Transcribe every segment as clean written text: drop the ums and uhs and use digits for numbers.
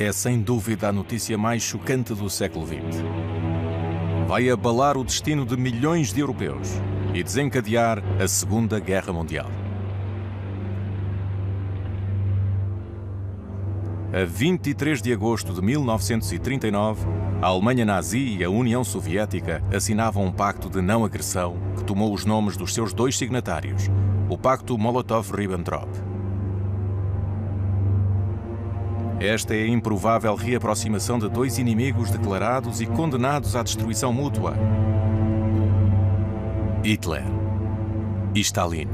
é sem dúvida a notícia mais chocante do século XX. Vai abalar o destino de milhões de europeus e desencadear a Segunda Guerra Mundial. A 23 de agosto de 1939, a Alemanha nazi e a União Soviética assinavam um pacto de não agressão que tomou os nomes dos seus dois signatários, o Pacto Molotov-Ribbentrop. Esta é a improvável reaproximação de dois inimigos declarados e condenados à destruição mútua: Hitler e Stalin.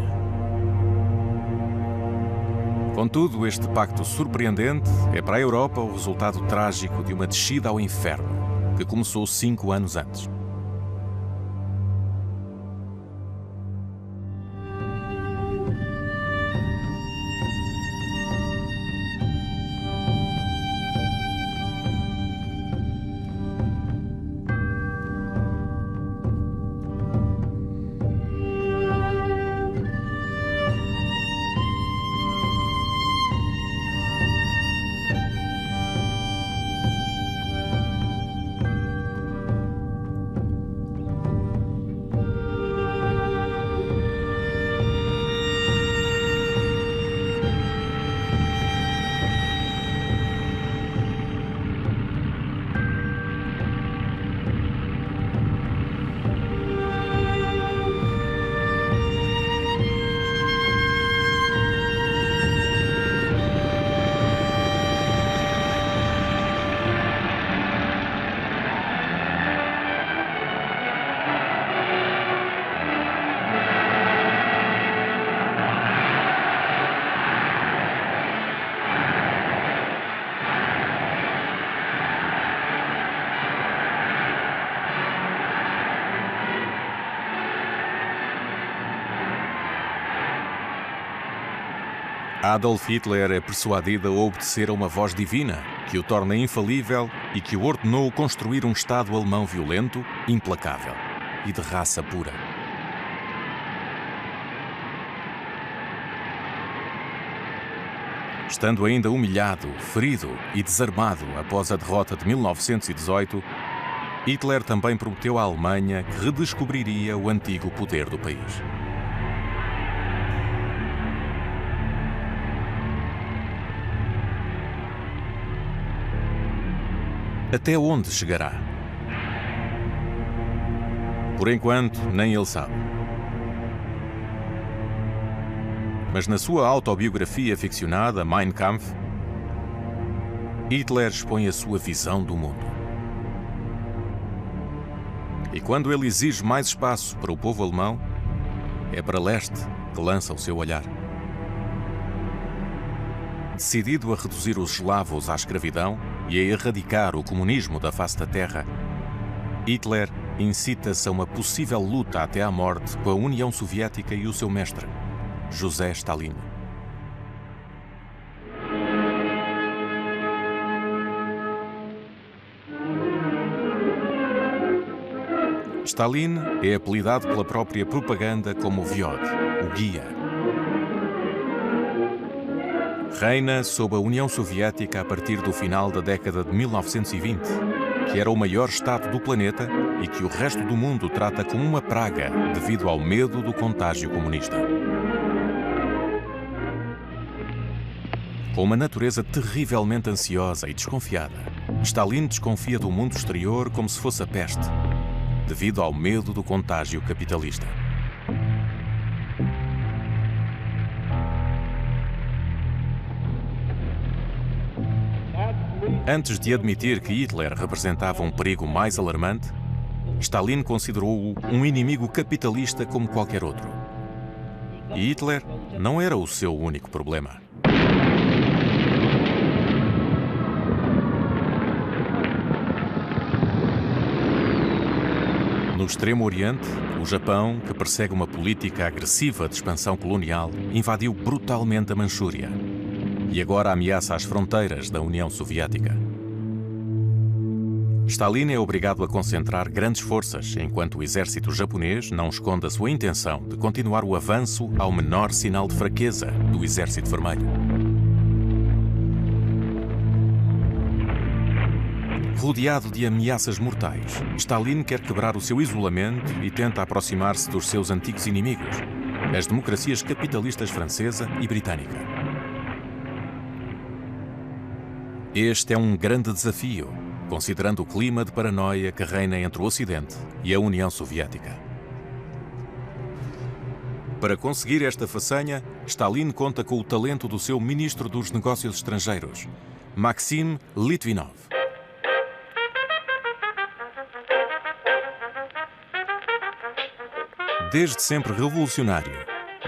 Contudo, este pacto surpreendente é para a Europa o resultado trágico de uma descida ao inferno que começou 5 anos antes. Adolf Hitler é persuadido a obedecer a uma voz divina que o torna infalível e que o ordenou construir um Estado alemão violento, implacável e de raça pura. Estando ainda humilhado, ferido e desarmado após a derrota de 1918, Hitler também prometeu à Alemanha que redescobriria o antigo poder do país. Até onde chegará? Por enquanto, nem ele sabe. Mas na sua autobiografia ficcionada, Mein Kampf, Hitler expõe a sua visão do mundo. E quando ele exige mais espaço para o povo alemão, é para leste que lança o seu olhar. Decidido a reduzir os eslavos à escravidão e a erradicar o comunismo da face da terra, Hitler incita-se a uma possível luta até à morte com a União Soviética e o seu mestre, José Stalin. Stalin é apelidado pela própria propaganda como Vyod, o guia. Reina sob a União Soviética a partir do final da década de 1920, que era o maior Estado do planeta e que o resto do mundo trata como uma praga devido ao medo do contágio comunista. Com uma natureza terrivelmente ansiosa e desconfiada, Stalin desconfia do mundo exterior como se fosse a peste, devido ao medo do contágio capitalista. Antes de admitir que Hitler representava um perigo mais alarmante, Stalin considerou-o um inimigo capitalista como qualquer outro. E Hitler não era o seu único problema. No Extremo Oriente, o Japão, que persegue uma política agressiva de expansão colonial, invadiu brutalmente a Manchúria e agora ameaça as fronteiras da União Soviética. Stalin é obrigado a concentrar grandes forças, enquanto o exército japonês não esconde a sua intenção de continuar o avanço ao menor sinal de fraqueza do Exército Vermelho. Rodeado de ameaças mortais, Stalin quer quebrar o seu isolamento e tenta aproximar-se dos seus antigos inimigos, as democracias capitalistas francesa e britânica. Este é um grande desafio, considerando o clima de paranoia que reina entre o Ocidente e a União Soviética. Para conseguir esta façanha, Stalin conta com o talento do seu ministro dos Negócios Estrangeiros, Maxim Litvinov. Desde sempre revolucionário,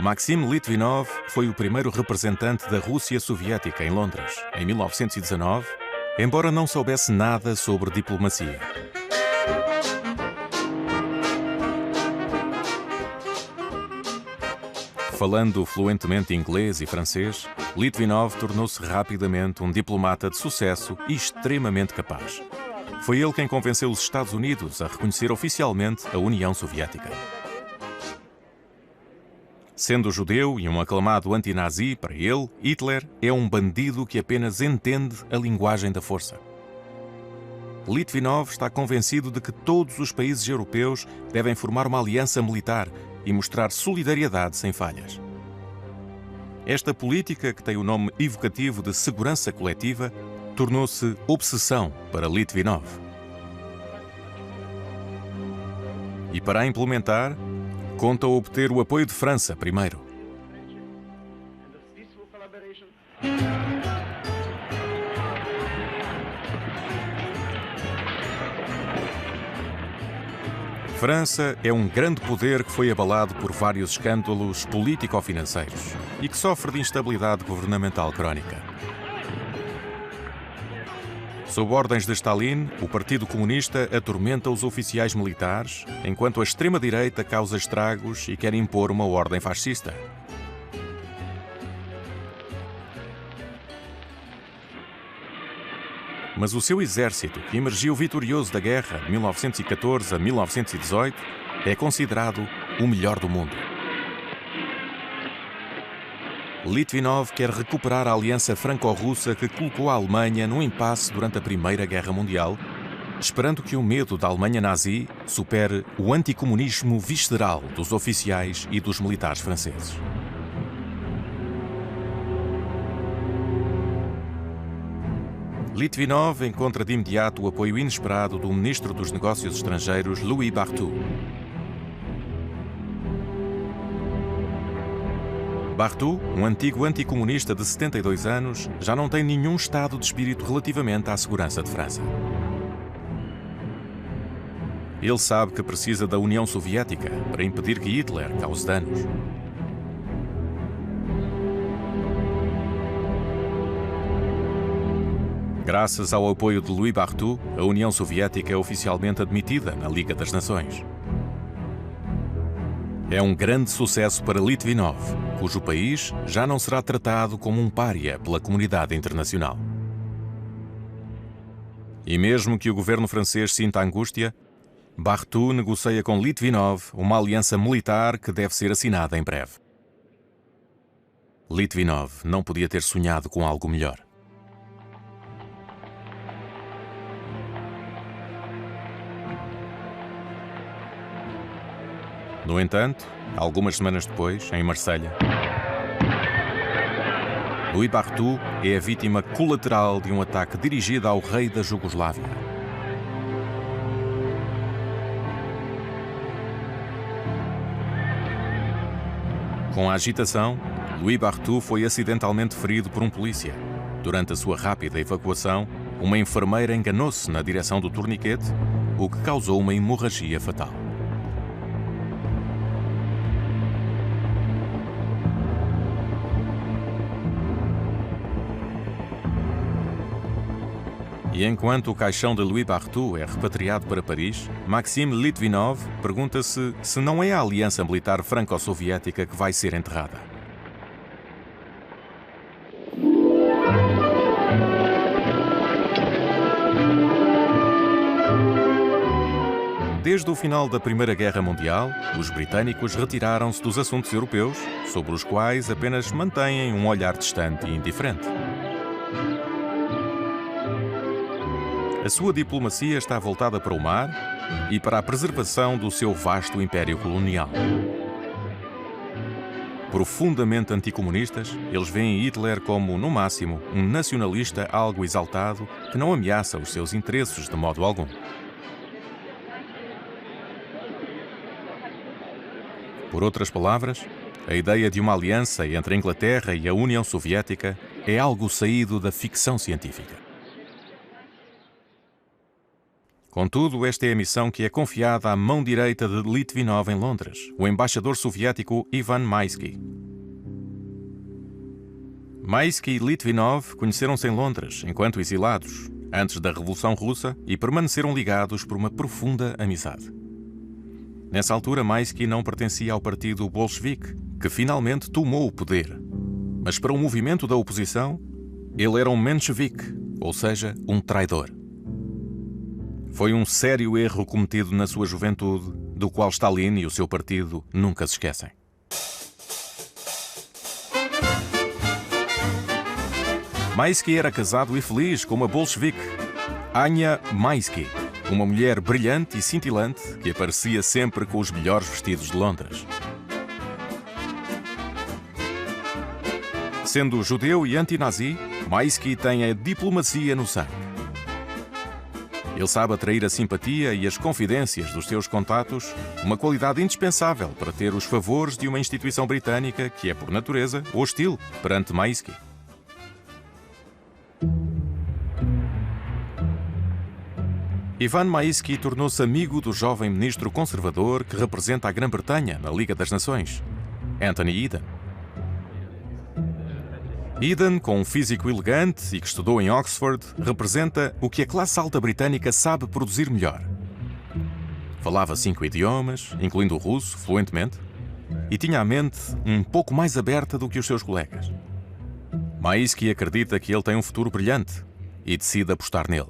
Maxim Litvinov foi o primeiro representante da Rússia soviética em Londres, em 1919, embora não soubesse nada sobre diplomacia. Falando fluentemente inglês e francês, Litvinov tornou-se rapidamente um diplomata de sucesso e extremamente capaz. Foi ele quem convenceu os Estados Unidos a reconhecer oficialmente a União Soviética. Sendo judeu e um aclamado antinazi, para ele, Hitler é um bandido que apenas entende a linguagem da força. Litvinov está convencido de que todos os países europeus devem formar uma aliança militar e mostrar solidariedade sem falhas. Esta política, que tem o nome evocativo de segurança coletiva, tornou-se obsessão para Litvinov. E para a implementar, conta obter o apoio de França primeiro. França é um grande poder que foi abalado por vários escândalos político-financeiros e que sofre de instabilidade governamental crónica. Sob ordens de Stalin, o Partido Comunista atormenta os oficiais militares, enquanto a extrema-direita causa estragos e quer impor uma ordem fascista. Mas o seu exército, que emergiu vitorioso da guerra de 1914 a 1918, é considerado o melhor do mundo. Litvinov quer recuperar a aliança franco-russa que colocou a Alemanha num impasse durante a Primeira Guerra Mundial, esperando que o medo da Alemanha nazi supere o anticomunismo visceral dos oficiais e dos militares franceses. Litvinov encontra de imediato o apoio inesperado do ministro dos Negócios Estrangeiros, Louis Barthou. Barthou, um antigo anticomunista de 72 anos, já não tem nenhum estado de espírito relativamente à segurança de França. Ele sabe que precisa da União Soviética para impedir que Hitler cause danos. Graças ao apoio de Louis Barthou, a União Soviética é oficialmente admitida na Liga das Nações. É um grande sucesso para Litvinov, cujo país já não será tratado como um pária pela comunidade internacional. E mesmo que o governo francês sinta angústia, Barthou negocia com Litvinov uma aliança militar que deve ser assinada em breve. Litvinov não podia ter sonhado com algo melhor. No entanto, algumas semanas depois, em Marselha, Louis Barthou é a vítima colateral de um ataque dirigido ao rei da Jugoslávia. Com a agitação, Louis Barthou foi acidentalmente ferido por um polícia. Durante a sua rápida evacuação, uma enfermeira enganou-se na direção do torniquete, o que causou uma hemorragia fatal. E enquanto o caixão de Louis Barthou é repatriado para Paris, Maxim Litvinov pergunta-se se não é a aliança militar franco-soviética que vai ser enterrada. Desde o final da Primeira Guerra Mundial, os britânicos retiraram-se dos assuntos europeus, sobre os quais apenas mantêm um olhar distante e indiferente. A sua diplomacia está voltada para o mar e para a preservação do seu vasto império colonial. Profundamente anticomunistas, eles veem Hitler como, no máximo, um nacionalista algo exaltado que não ameaça os seus interesses de modo algum. Por outras palavras, a ideia de uma aliança entre a Inglaterra e a União Soviética é algo saído da ficção científica. Contudo, esta é a missão que é confiada à mão direita de Litvinov em Londres, o embaixador soviético Ivan Maisky. Maisky e Litvinov conheceram-se em Londres, enquanto exilados, antes da Revolução Russa, e permaneceram ligados por uma profunda amizade. Nessa altura, Maisky não pertencia ao partido bolchevique, que finalmente tomou o poder. Mas para o movimento da oposição, ele era um menchevique, ou seja, um traidor. Foi um sério erro cometido na sua juventude, do qual Stalin e o seu partido nunca se esquecem. Maisky era casado e feliz com uma bolchevique, Anya Maisky, uma mulher brilhante e cintilante que aparecia sempre com os melhores vestidos de Londres. Sendo judeu e anti-nazi, Maisky tem a diplomacia no sangue. Ele sabe atrair a simpatia e as confidências dos seus contatos, uma qualidade indispensável para ter os favores de uma instituição britânica que é, por natureza, hostil perante Maisky. Ivan Maisky tornou-se amigo do jovem ministro conservador que representa a Grã-Bretanha na Liga das Nações, Anthony Eden. Eden, com um físico elegante e que estudou em Oxford, representa o que a classe alta britânica sabe produzir melhor. Falava 5 idiomas, incluindo o russo, fluentemente, e tinha a mente um pouco mais aberta do que os seus colegas. Maisky acredita que ele tem um futuro brilhante e decide apostar nele.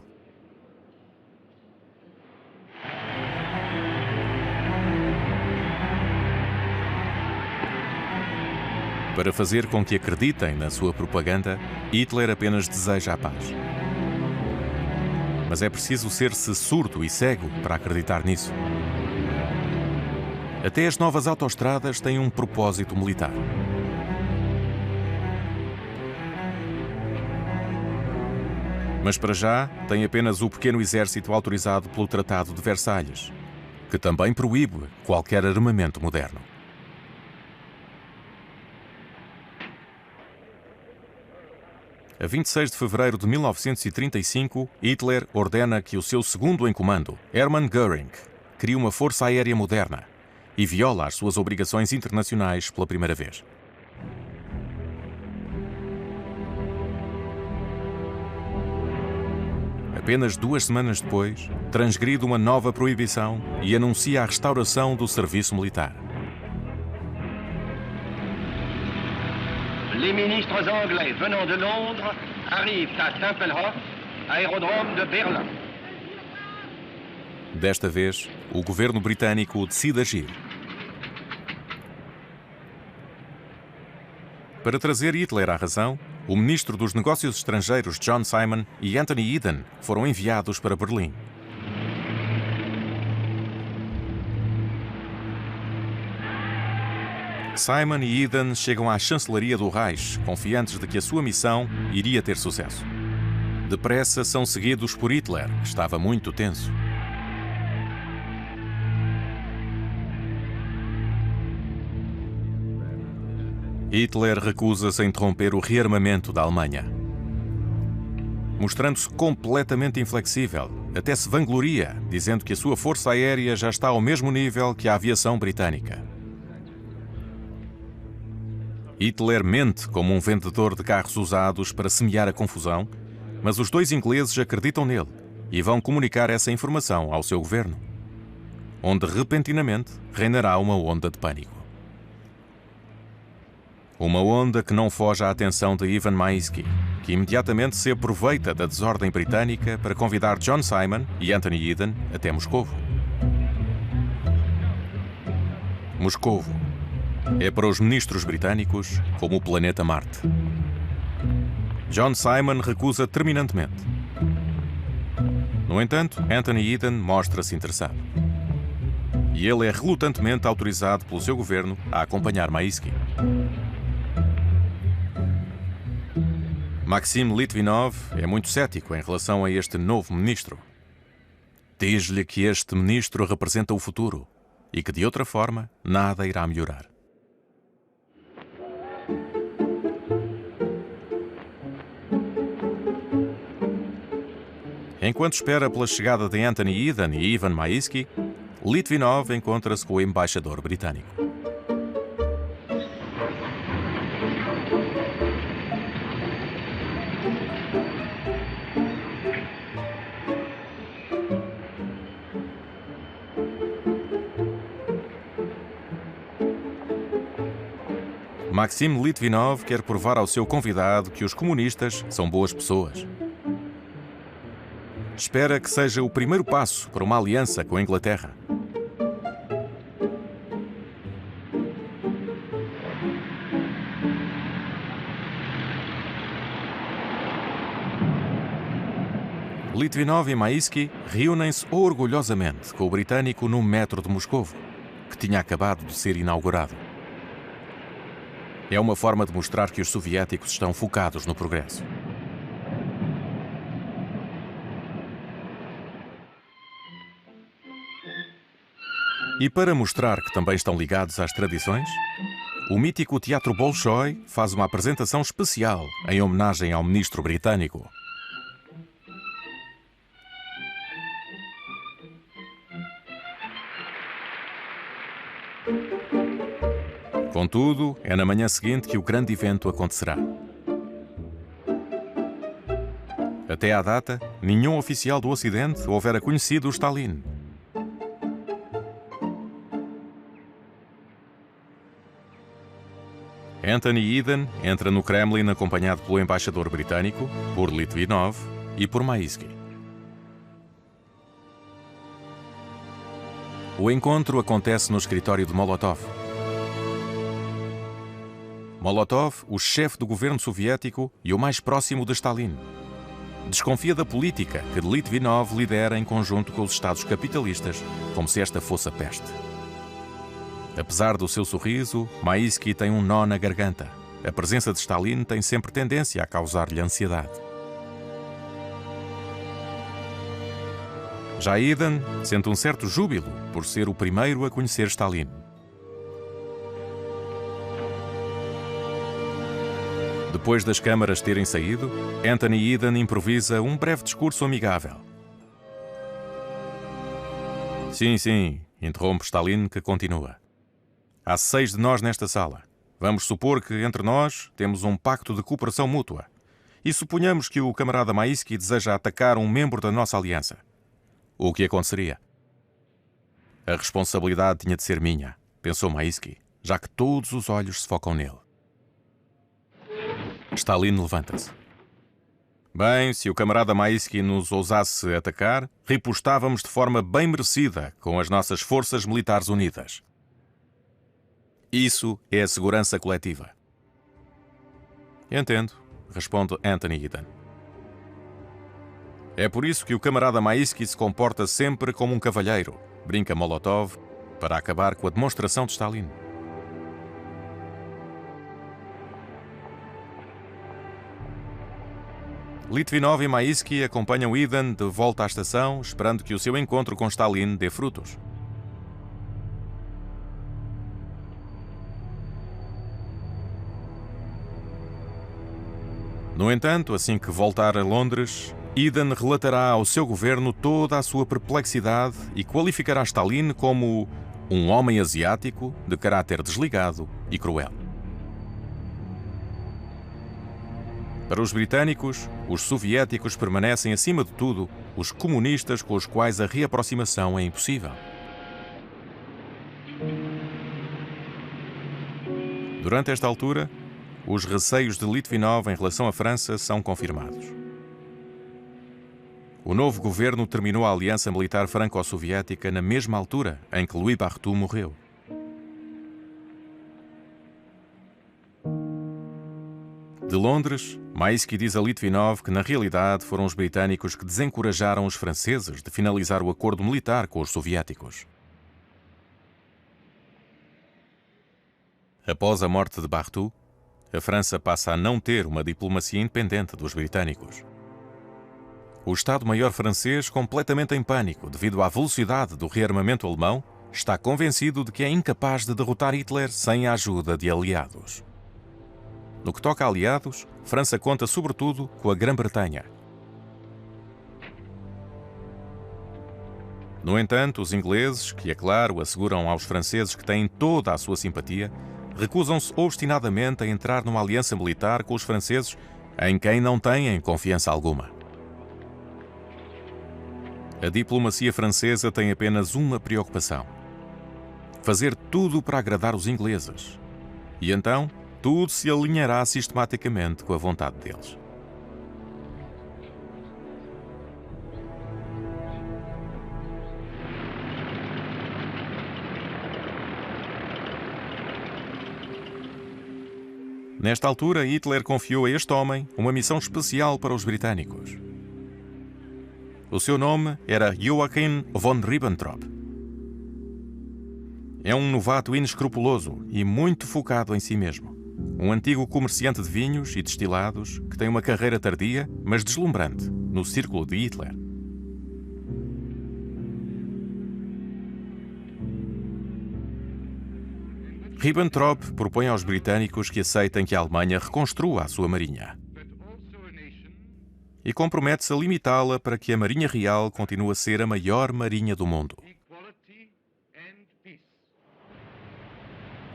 Para fazer com que acreditem na sua propaganda, Hitler apenas deseja a paz. Mas é preciso ser-se surdo e cego para acreditar nisso. Até as novas autoestradas têm um propósito militar. Mas para já tem apenas o pequeno exército autorizado pelo Tratado de Versalhes, que também proíbe qualquer armamento moderno. A 26 de fevereiro de 1935, Hitler ordena que o seu segundo em comando, Hermann Göring, crie uma força aérea moderna e viola as suas obrigações internacionais pela primeira vez. Apenas 2 semanas depois, transgride uma nova proibição e anuncia a restauração do serviço militar. Les ministres anglais venant de Londres arrivent à Tempelhof, aérodrome de Berlim. Desta vez, o governo britânico decide agir. Para trazer Hitler à razão, o ministro dos Negócios Estrangeiros John Simon e Anthony Eden foram enviados para Berlim. Simon e Eden chegam à chancelaria do Reich, confiantes de que a sua missão iria ter sucesso. Depressa são seguidos por Hitler, que estava muito tenso. Hitler recusa-se a interromper o rearmamento da Alemanha. Mostrando-se completamente inflexível, até se vangloria, dizendo que a sua força aérea já está ao mesmo nível que a aviação britânica. Hitler mente como um vendedor de carros usados para semear a confusão, mas os 2 ingleses acreditam nele e vão comunicar essa informação ao seu governo, onde repentinamente reinará uma onda de pânico. Uma onda que não foge à atenção de Ivan Maisky, que imediatamente se aproveita da desordem britânica para convidar John Simon e Anthony Eden até Moscovo. Moscovo é para os ministros britânicos como o planeta Marte. John Simon recusa terminantemente. No entanto, Anthony Eden mostra-se interessado. E ele é relutantemente autorizado pelo seu governo a acompanhar Maïski. Maxim Litvinov é muito cético em relação a este novo ministro. Diz-lhe que este ministro representa o futuro e que, de outra forma, nada irá melhorar. Enquanto espera pela chegada de Anthony Eden e Ivan Maïski, Litvinov encontra-se com o embaixador britânico. Maxim Litvinov quer provar ao seu convidado que os comunistas são boas pessoas. Espera que seja o primeiro passo para uma aliança com a Inglaterra. Litvinov e Maïski reúnem-se orgulhosamente com o britânico no metro de Moscovo, que tinha acabado de ser inaugurado. É uma forma de mostrar que os soviéticos estão focados no progresso. E para mostrar que também estão ligados às tradições, o mítico Teatro Bolshoi faz uma apresentação especial em homenagem ao ministro britânico. Contudo, é na manhã seguinte que o grande evento acontecerá. Até à data, nenhum oficial do Ocidente houvera conhecido o Stalin. Anthony Eden entra no Kremlin acompanhado pelo embaixador britânico, por Litvinov e por Maïski. O encontro acontece no escritório de Molotov. Molotov, o chefe do governo soviético e o mais próximo de Stalin, desconfia da política que Litvinov lidera em conjunto com os Estados capitalistas, como se esta fosse a peste. Apesar do seu sorriso, Maïski tem um nó na garganta. A presença de Stalin tem sempre tendência a causar-lhe ansiedade. Já Eden sente um certo júbilo por ser o primeiro a conhecer Stalin. Depois das câmaras terem saído, Anthony Eden improvisa um breve discurso amigável. Sim, interrompe Stalin, que continua. Há 6 de nós nesta sala. Vamos supor que entre nós temos um pacto de cooperação mútua. E suponhamos que o camarada Maïski deseja atacar um membro da nossa aliança. O que aconteceria? A responsabilidade tinha de ser minha, pensou Maïski, já que todos os olhos se focam nele. Stalin levanta-se. Bem, se o camarada Maïski nos ousasse atacar, ripostávamos de forma bem merecida com as nossas forças militares unidas. Isso é a segurança coletiva. Entendo, responde Anthony Eden. É por isso que o camarada Maïski se comporta sempre como um cavalheiro, brinca Molotov, para acabar com a demonstração de Stalin. Litvinov e Maïski acompanham Eden de volta à estação, esperando que o seu encontro com Stalin dê frutos. No entanto, assim que voltar a Londres, Eden relatará ao seu governo toda a sua perplexidade e qualificará Stalin como um homem asiático de caráter desligado e cruel. Para os britânicos, os soviéticos permanecem, acima de tudo, os comunistas com os quais a reaproximação é impossível. Durante esta altura, os receios de Litvinov em relação à França são confirmados. O novo governo terminou a aliança militar franco-soviética na mesma altura em que Louis Barthou morreu. De Londres, Maisky diz a Litvinov que, na realidade, foram os britânicos que desencorajaram os franceses de finalizar o acordo militar com os soviéticos. Após a morte de Barthou, a França passa a não ter uma diplomacia independente dos britânicos. O Estado-Maior francês, completamente em pânico devido à velocidade do rearmamento alemão, está convencido de que é incapaz de derrotar Hitler sem a ajuda de aliados. No que toca a aliados, França conta sobretudo com a Grã-Bretanha. No entanto, os ingleses, que é claro, asseguram aos franceses que têm toda a sua simpatia, recusam-se obstinadamente a entrar numa aliança militar com os franceses em quem não têm confiança alguma. A diplomacia francesa tem apenas uma preocupação: fazer tudo para agradar os ingleses. E então, tudo se alinhará sistematicamente com a vontade deles. Nesta altura, Hitler confiou a este homem uma missão especial para os britânicos. O seu nome era Joachim von Ribbentrop. É um novato inescrupuloso e muito focado em si mesmo. Um antigo comerciante de vinhos e destilados que tem uma carreira tardia, mas deslumbrante, no círculo de Hitler. Ribbentrop propõe aos britânicos que aceitem que a Alemanha reconstrua a sua marinha e compromete-se a limitá-la para que a Marinha Real continue a ser a maior marinha do mundo.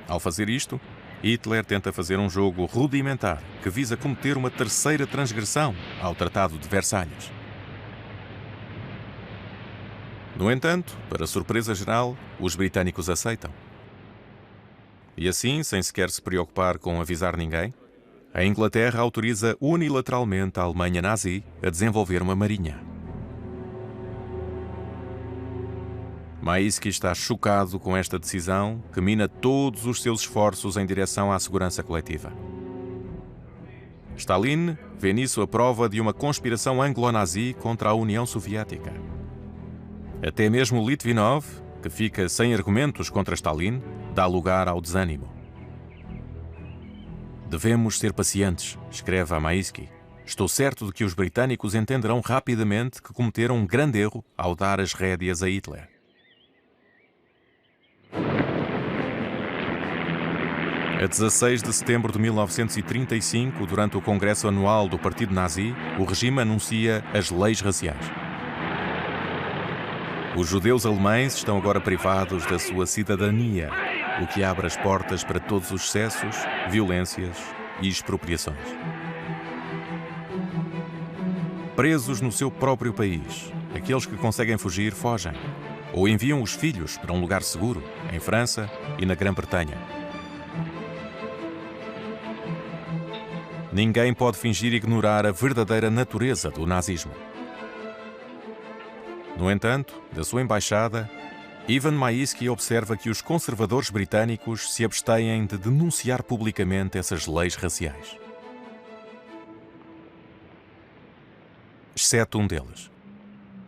Ao fazer isto, Hitler tenta fazer um jogo rudimentar que visa cometer uma terceira transgressão ao Tratado de Versalhes. No entanto, para surpresa geral, os britânicos aceitam. E assim, sem sequer se preocupar com avisar ninguém, a Inglaterra autoriza unilateralmente a Alemanha nazi a desenvolver uma marinha. Maisky está chocado com esta decisão que mina todos os seus esforços em direção à segurança coletiva. Stalin vê nisso a prova de uma conspiração anglo-nazi contra a União Soviética. Até mesmo Litvinov, que fica sem argumentos contra Stalin, dá lugar ao desânimo. Devemos ser pacientes, escreve a Maisky. Estou certo de que os britânicos entenderão rapidamente que cometeram um grande erro ao dar as rédeas a Hitler. A 16 de setembro de 1935, durante o Congresso Anual do Partido Nazi, o regime anuncia as leis raciais. Os judeus alemães estão agora privados da sua cidadania, o que abre as portas para todos os excessos, violências e expropriações. Presos no seu próprio país, aqueles que conseguem fugir fogem, ou enviam os filhos para um lugar seguro, em França e na Grã-Bretanha. Ninguém pode fingir ignorar a verdadeira natureza do nazismo. No entanto, da sua embaixada, Ivan Maisky observa que os conservadores britânicos se abstêm de denunciar publicamente essas leis raciais. Exceto um deles.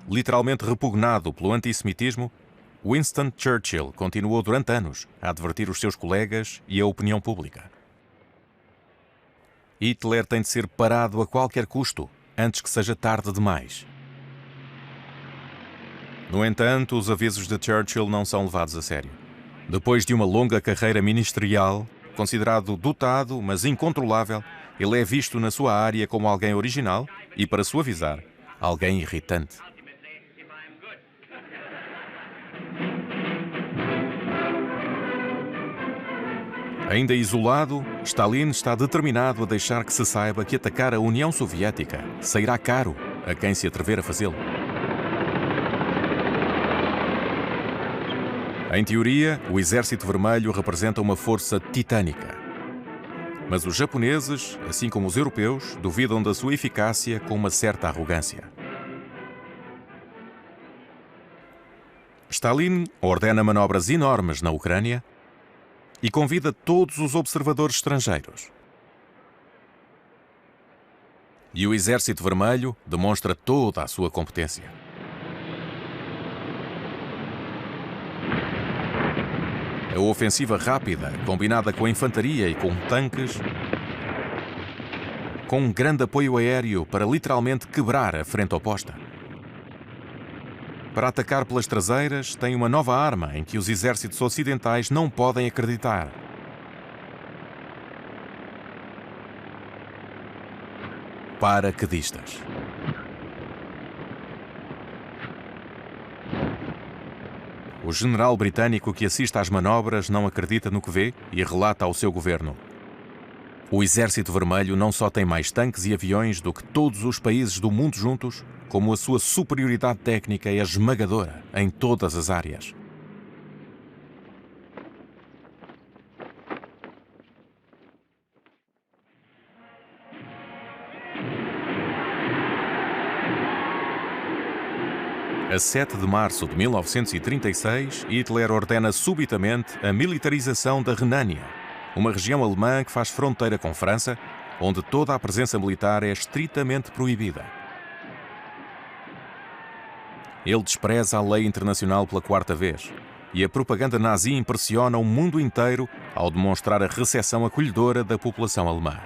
Literalmente repugnado pelo antissemitismo, Winston Churchill continuou durante anos a advertir os seus colegas e a opinião pública. Hitler tem de ser parado a qualquer custo, antes que seja tarde demais. No entanto, os avisos de Churchill não são levados a sério. Depois de uma longa carreira ministerial, considerado dotado, mas incontrolável, ele é visto na sua área como alguém original e, para suavizar, alguém irritante. Ainda isolado, Stalin está determinado a deixar que se saiba que atacar a União Soviética sairá caro a quem se atrever a fazê-lo. Em teoria, o Exército Vermelho representa uma força titânica. Mas os japoneses, assim como os europeus, duvidam da sua eficácia com uma certa arrogância. Stalin ordena manobras enormes na Ucrânia e convida todos os observadores estrangeiros. E o Exército Vermelho demonstra toda a sua competência. A ofensiva rápida, combinada com a infantaria e com tanques, com um grande apoio aéreo para literalmente quebrar a frente oposta. Para atacar pelas traseiras, tem uma nova arma em que os exércitos ocidentais não podem acreditar. Paraquedistas. O general britânico que assiste às manobras não acredita no que vê e relata ao seu governo: o Exército Vermelho não só tem mais tanques e aviões do que todos os países do mundo juntos, como a sua superioridade técnica é esmagadora em todas as áreas. A 7 de março de 1936, Hitler ordena subitamente a militarização da Renânia, uma região alemã que faz fronteira com França, onde toda a presença militar é estritamente proibida. Ele despreza a lei internacional pela quarta vez, e a propaganda nazi impressiona o mundo inteiro ao demonstrar a recepção acolhedora da população alemã.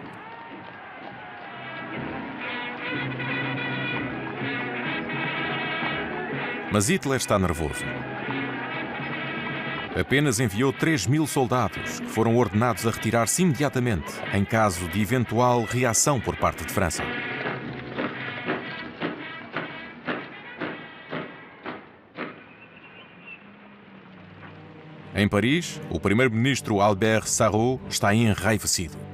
Mas Hitler está nervoso. Apenas enviou 3.000 soldados, que foram ordenados a retirar-se imediatamente, em caso de eventual reação por parte de França. Em Paris, o primeiro-ministro Albert Sarraut está enraivecido.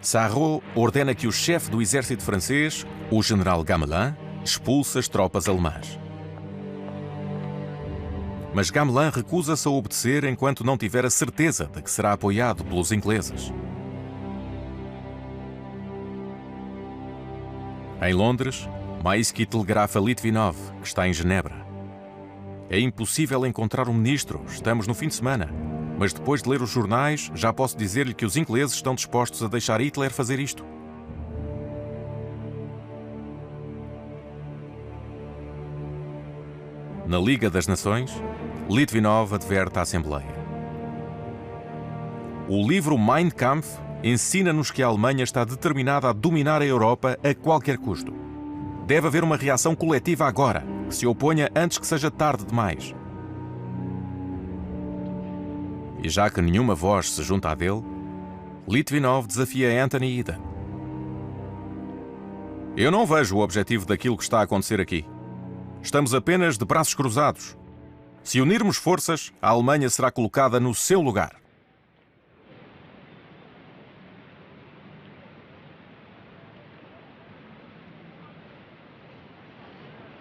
Sarraut ordena que o chefe do exército francês, o general Gamelin, expulse as tropas alemãs. Mas Gamelin recusa-se a obedecer enquanto não tiver a certeza de que será apoiado pelos ingleses. Em Londres, Maisky telegrafa Litvinov, que está em Genebra. É impossível encontrar um ministro, estamos no fim de semana. Mas depois de ler os jornais, já posso dizer-lhe que os ingleses estão dispostos a deixar Hitler fazer isto. Na Liga das Nações, Litvinov adverte à Assembleia: o livro Mein Kampf ensina-nos que a Alemanha está determinada a dominar a Europa a qualquer custo. Deve haver uma reação coletiva agora, que se oponha antes que seja tarde demais. E já que nenhuma voz se junta à dele, Litvinov desafia Anthony Eden. Eu não vejo o objetivo daquilo que está a acontecer aqui. Estamos apenas de braços cruzados. Se unirmos forças, a Alemanha será colocada no seu lugar.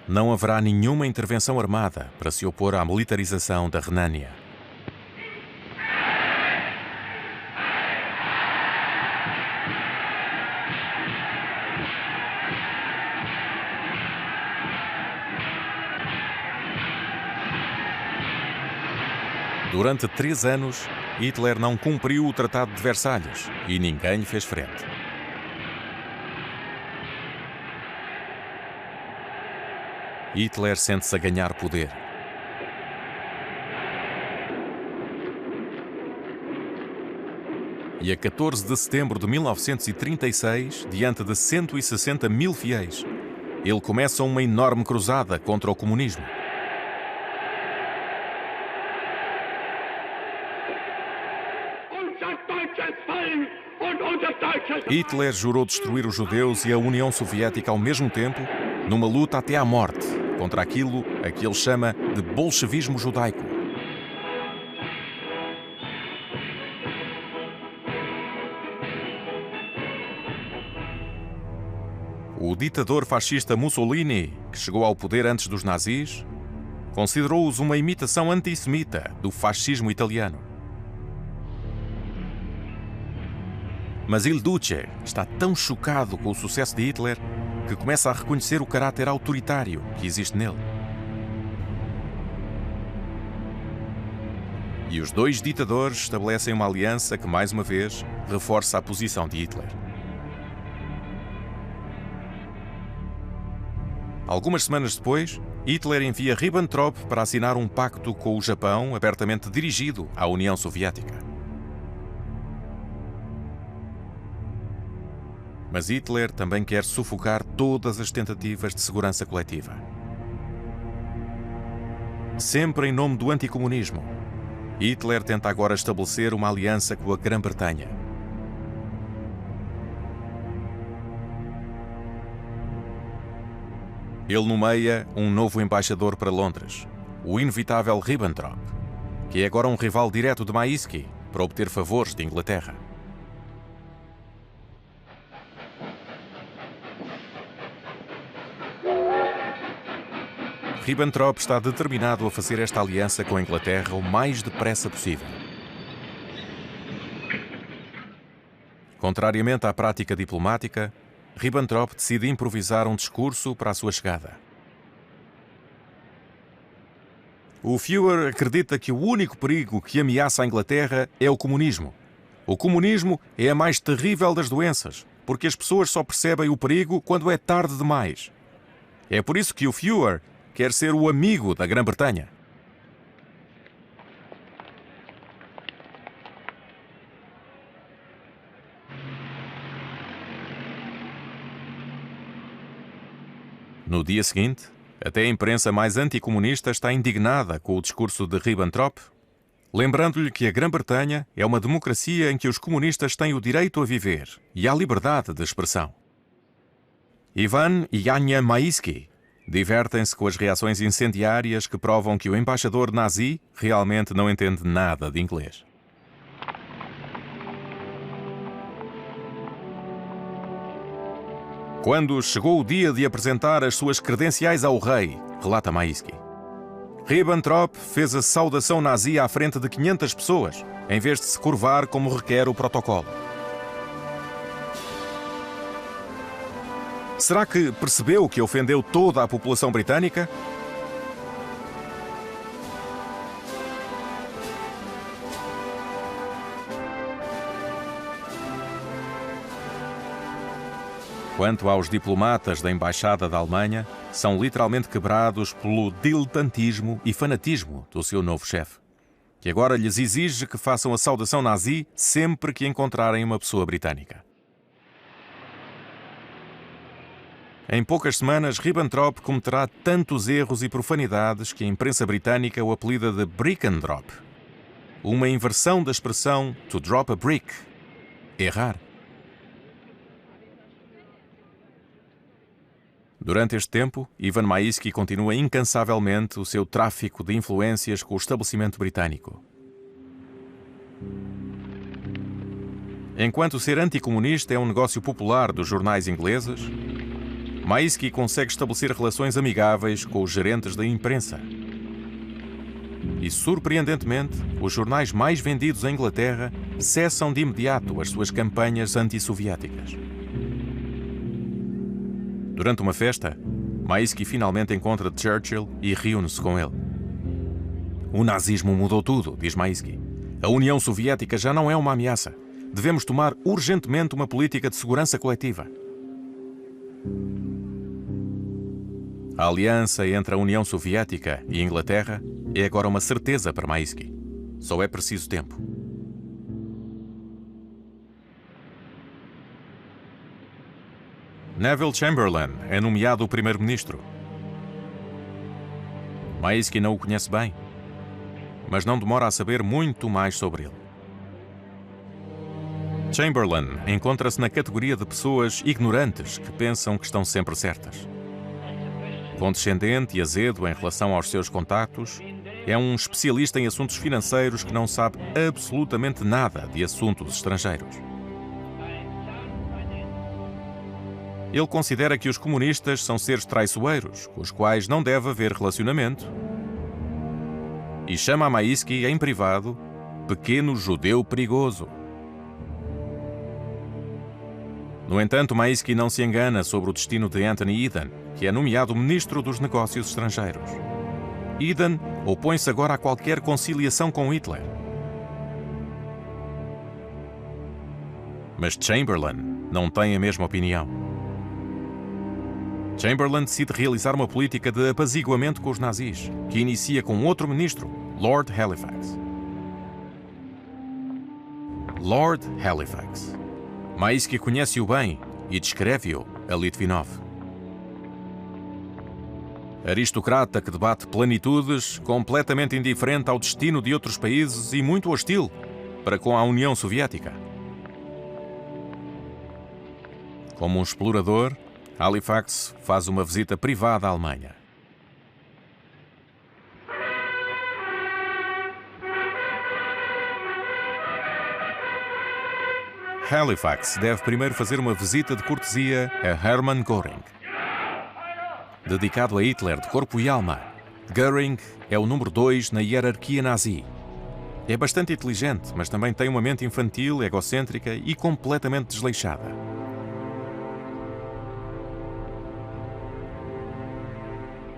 Não haverá nenhuma intervenção armada para se opor à militarização da Renânia. Durante 3 anos, Hitler não cumpriu o Tratado de Versalhes e ninguém lhe fez frente. Hitler sente-se a ganhar poder. E a 14 de setembro de 1936, diante de 160 mil fiéis, ele começa uma enorme cruzada contra o comunismo. Hitler jurou destruir os judeus e a União Soviética ao mesmo tempo, numa luta até à morte, contra aquilo a que ele chama de bolchevismo judaico. O ditador fascista Mussolini, que chegou ao poder antes dos nazis, considerou-os uma imitação antissemita do fascismo italiano. Mas Il Duce está tão chocado com o sucesso de Hitler que começa a reconhecer o caráter autoritário que existe nele. E os dois ditadores estabelecem uma aliança que, mais uma vez, reforça a posição de Hitler. Algumas semanas depois, Hitler envia Ribbentrop para assinar um pacto com o Japão abertamente dirigido à União Soviética. Mas Hitler também quer sufocar todas as tentativas de segurança coletiva. Sempre em nome do anticomunismo, Hitler tenta agora estabelecer uma aliança com a Grã-Bretanha. Ele nomeia um novo embaixador para Londres, o inevitável Ribbentrop, que é agora um rival direto de Maisky para obter favores de Inglaterra. Ribbentrop está determinado a fazer esta aliança com a Inglaterra o mais depressa possível. Contrariamente à prática diplomática, Ribbentrop decide improvisar um discurso para a sua chegada. O Führer acredita que o único perigo que ameaça a Inglaterra é o comunismo. O comunismo é a mais terrível das doenças, porque as pessoas só percebem o perigo quando é tarde demais. É por isso que o Führer quer ser o amigo da Grã-Bretanha. No dia seguinte, até a imprensa mais anticomunista está indignada com o discurso de Ribbentrop, lembrando-lhe que a Grã-Bretanha é uma democracia em que os comunistas têm o direito a viver e há liberdade de expressão. Ivan e Janja Maisky divertem-se com as reações incendiárias que provam que o embaixador nazi realmente não entende nada de inglês. Quando chegou o dia de apresentar as suas credenciais ao rei, relata Maisky, Ribbentrop fez a saudação nazi à frente de 500 pessoas, em vez de se curvar como requer o protocolo. Será que percebeu que ofendeu toda a população britânica? Quanto aos diplomatas da Embaixada da Alemanha, são literalmente quebrados pelo diletantismo e fanatismo do seu novo chefe, que agora lhes exige que façam a saudação nazi sempre que encontrarem uma pessoa britânica. Em poucas semanas, Ribbentrop cometerá tantos erros e profanidades que a imprensa britânica o apelida de Brickendrop, uma inversão da expressão to drop a brick, errar. Durante este tempo, Ivan Maisky continua incansavelmente o seu tráfico de influências com o estabelecimento britânico. Enquanto ser anticomunista é um negócio popular dos jornais ingleses, Maisky consegue estabelecer relações amigáveis com os gerentes da imprensa. E, surpreendentemente, os jornais mais vendidos em Inglaterra cessam de imediato as suas campanhas antissoviéticas. Durante uma festa, Maisky finalmente encontra Churchill e reúne-se com ele. O nazismo mudou tudo, diz Maisky. A União Soviética já não é uma ameaça. Devemos tomar urgentemente uma política de segurança coletiva. A aliança entre a União Soviética e a Inglaterra é agora uma certeza para Maisky. Só é preciso tempo. Neville Chamberlain é nomeado o primeiro-ministro. Maisky não o conhece bem, mas não demora a saber muito mais sobre ele. Chamberlain encontra-se na categoria de pessoas ignorantes que pensam que estão sempre certas. Condescendente e azedo em relação aos seus contactos, é um especialista em assuntos financeiros que não sabe absolutamente nada de assuntos estrangeiros. Ele considera que os comunistas são seres traiçoeiros, com os quais não deve haver relacionamento, e chama a Maisky em privado pequeno judeu perigoso. No entanto, Maisky não se engana sobre o destino de Anthony Eden, que é nomeado ministro dos Negócios Estrangeiros. Eden opõe-se agora a qualquer conciliação com Hitler. Mas Chamberlain não tem a mesma opinião. Chamberlain decide realizar uma política de apaziguamento com os nazis, que inicia com outro ministro, Lord Halifax. Lord Halifax. Maisky conhece-o bem e descreve-o a Litvinov. Aristocrata que debate planitudes, completamente indiferente ao destino de outros países e muito hostil para com a União Soviética. Como um explorador, Halifax faz uma visita privada à Alemanha. Halifax deve primeiro fazer uma visita de cortesia a Hermann Göring. Dedicado a Hitler de corpo e alma, Göring é o número 2 na hierarquia nazi. É bastante inteligente, mas também tem uma mente infantil, egocêntrica e completamente desleixada.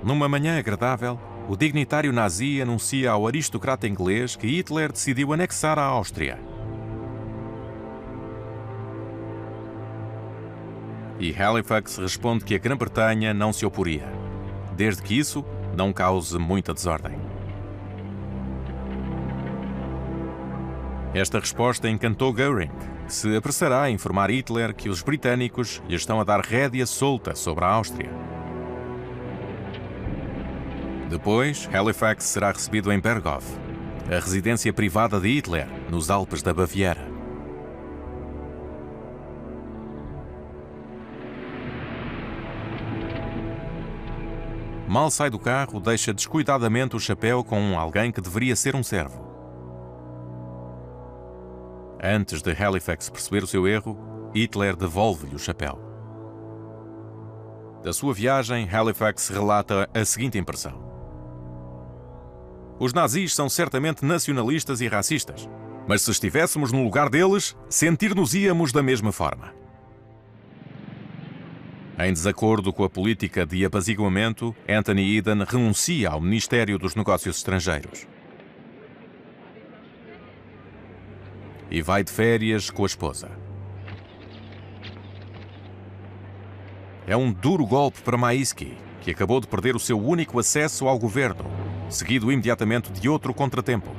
Numa manhã agradável, o dignitário nazi anuncia ao aristocrata inglês que Hitler decidiu anexar a Áustria. E Halifax responde que a Grã-Bretanha não se oporia, desde que isso não cause muita desordem. Esta resposta encantou Göring, que se apressará a informar Hitler que os britânicos lhe estão a dar rédea solta sobre a Áustria. Depois, Halifax será recebido em Berghof, a residência privada de Hitler, nos Alpes da Baviera. Mal sai do carro, deixa descuidadamente o chapéu com alguém que deveria ser um servo. Antes de Halifax perceber o seu erro, Hitler devolve-lhe o chapéu. Da sua viagem, Halifax relata a seguinte impressão: os nazis são certamente nacionalistas e racistas, mas se estivéssemos no lugar deles, sentir-nos-íamos da mesma forma. Em desacordo com a política de apaziguamento, Anthony Eden renuncia ao Ministério dos Negócios Estrangeiros e vai de férias com a esposa. É um duro golpe para Maisky, que acabou de perder o seu único acesso ao governo, seguido imediatamente de outro contratempo.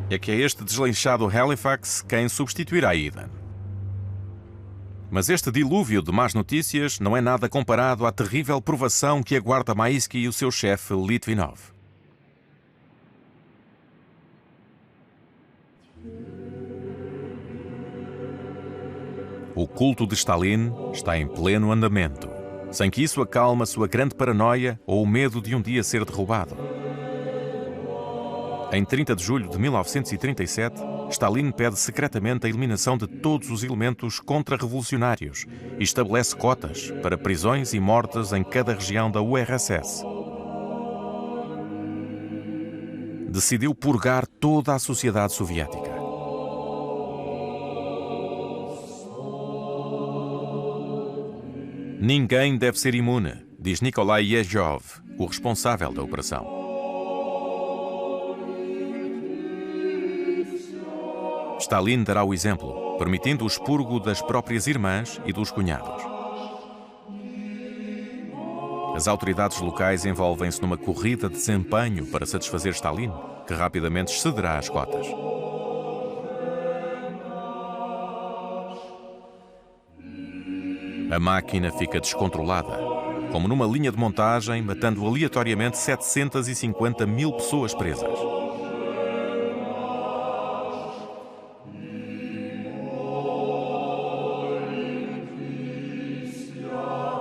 É que é este desleixado Halifax quem substituirá Eden. Mas este dilúvio de más notícias não é nada comparado à terrível provação que aguarda Maisky e o seu chefe Litvinov. O culto de Stalin está em pleno andamento, sem que isso acalme a sua grande paranoia ou o medo de um dia ser derrubado. Em 30 de julho de 1937, Stalin pede secretamente a eliminação de todos os elementos contra-revolucionários e estabelece cotas para prisões e mortes em cada região da URSS. Decidiu purgar toda a sociedade soviética. Ninguém deve ser imune, diz Nikolai Yezhov, o responsável da operação. Stalin dará o exemplo, permitindo o expurgo das próprias irmãs e dos cunhados. As autoridades locais envolvem-se numa corrida de desempenho para satisfazer Stalin, que rapidamente cederá as cotas. A máquina fica descontrolada, como numa linha de montagem, matando aleatoriamente 750 mil pessoas presas.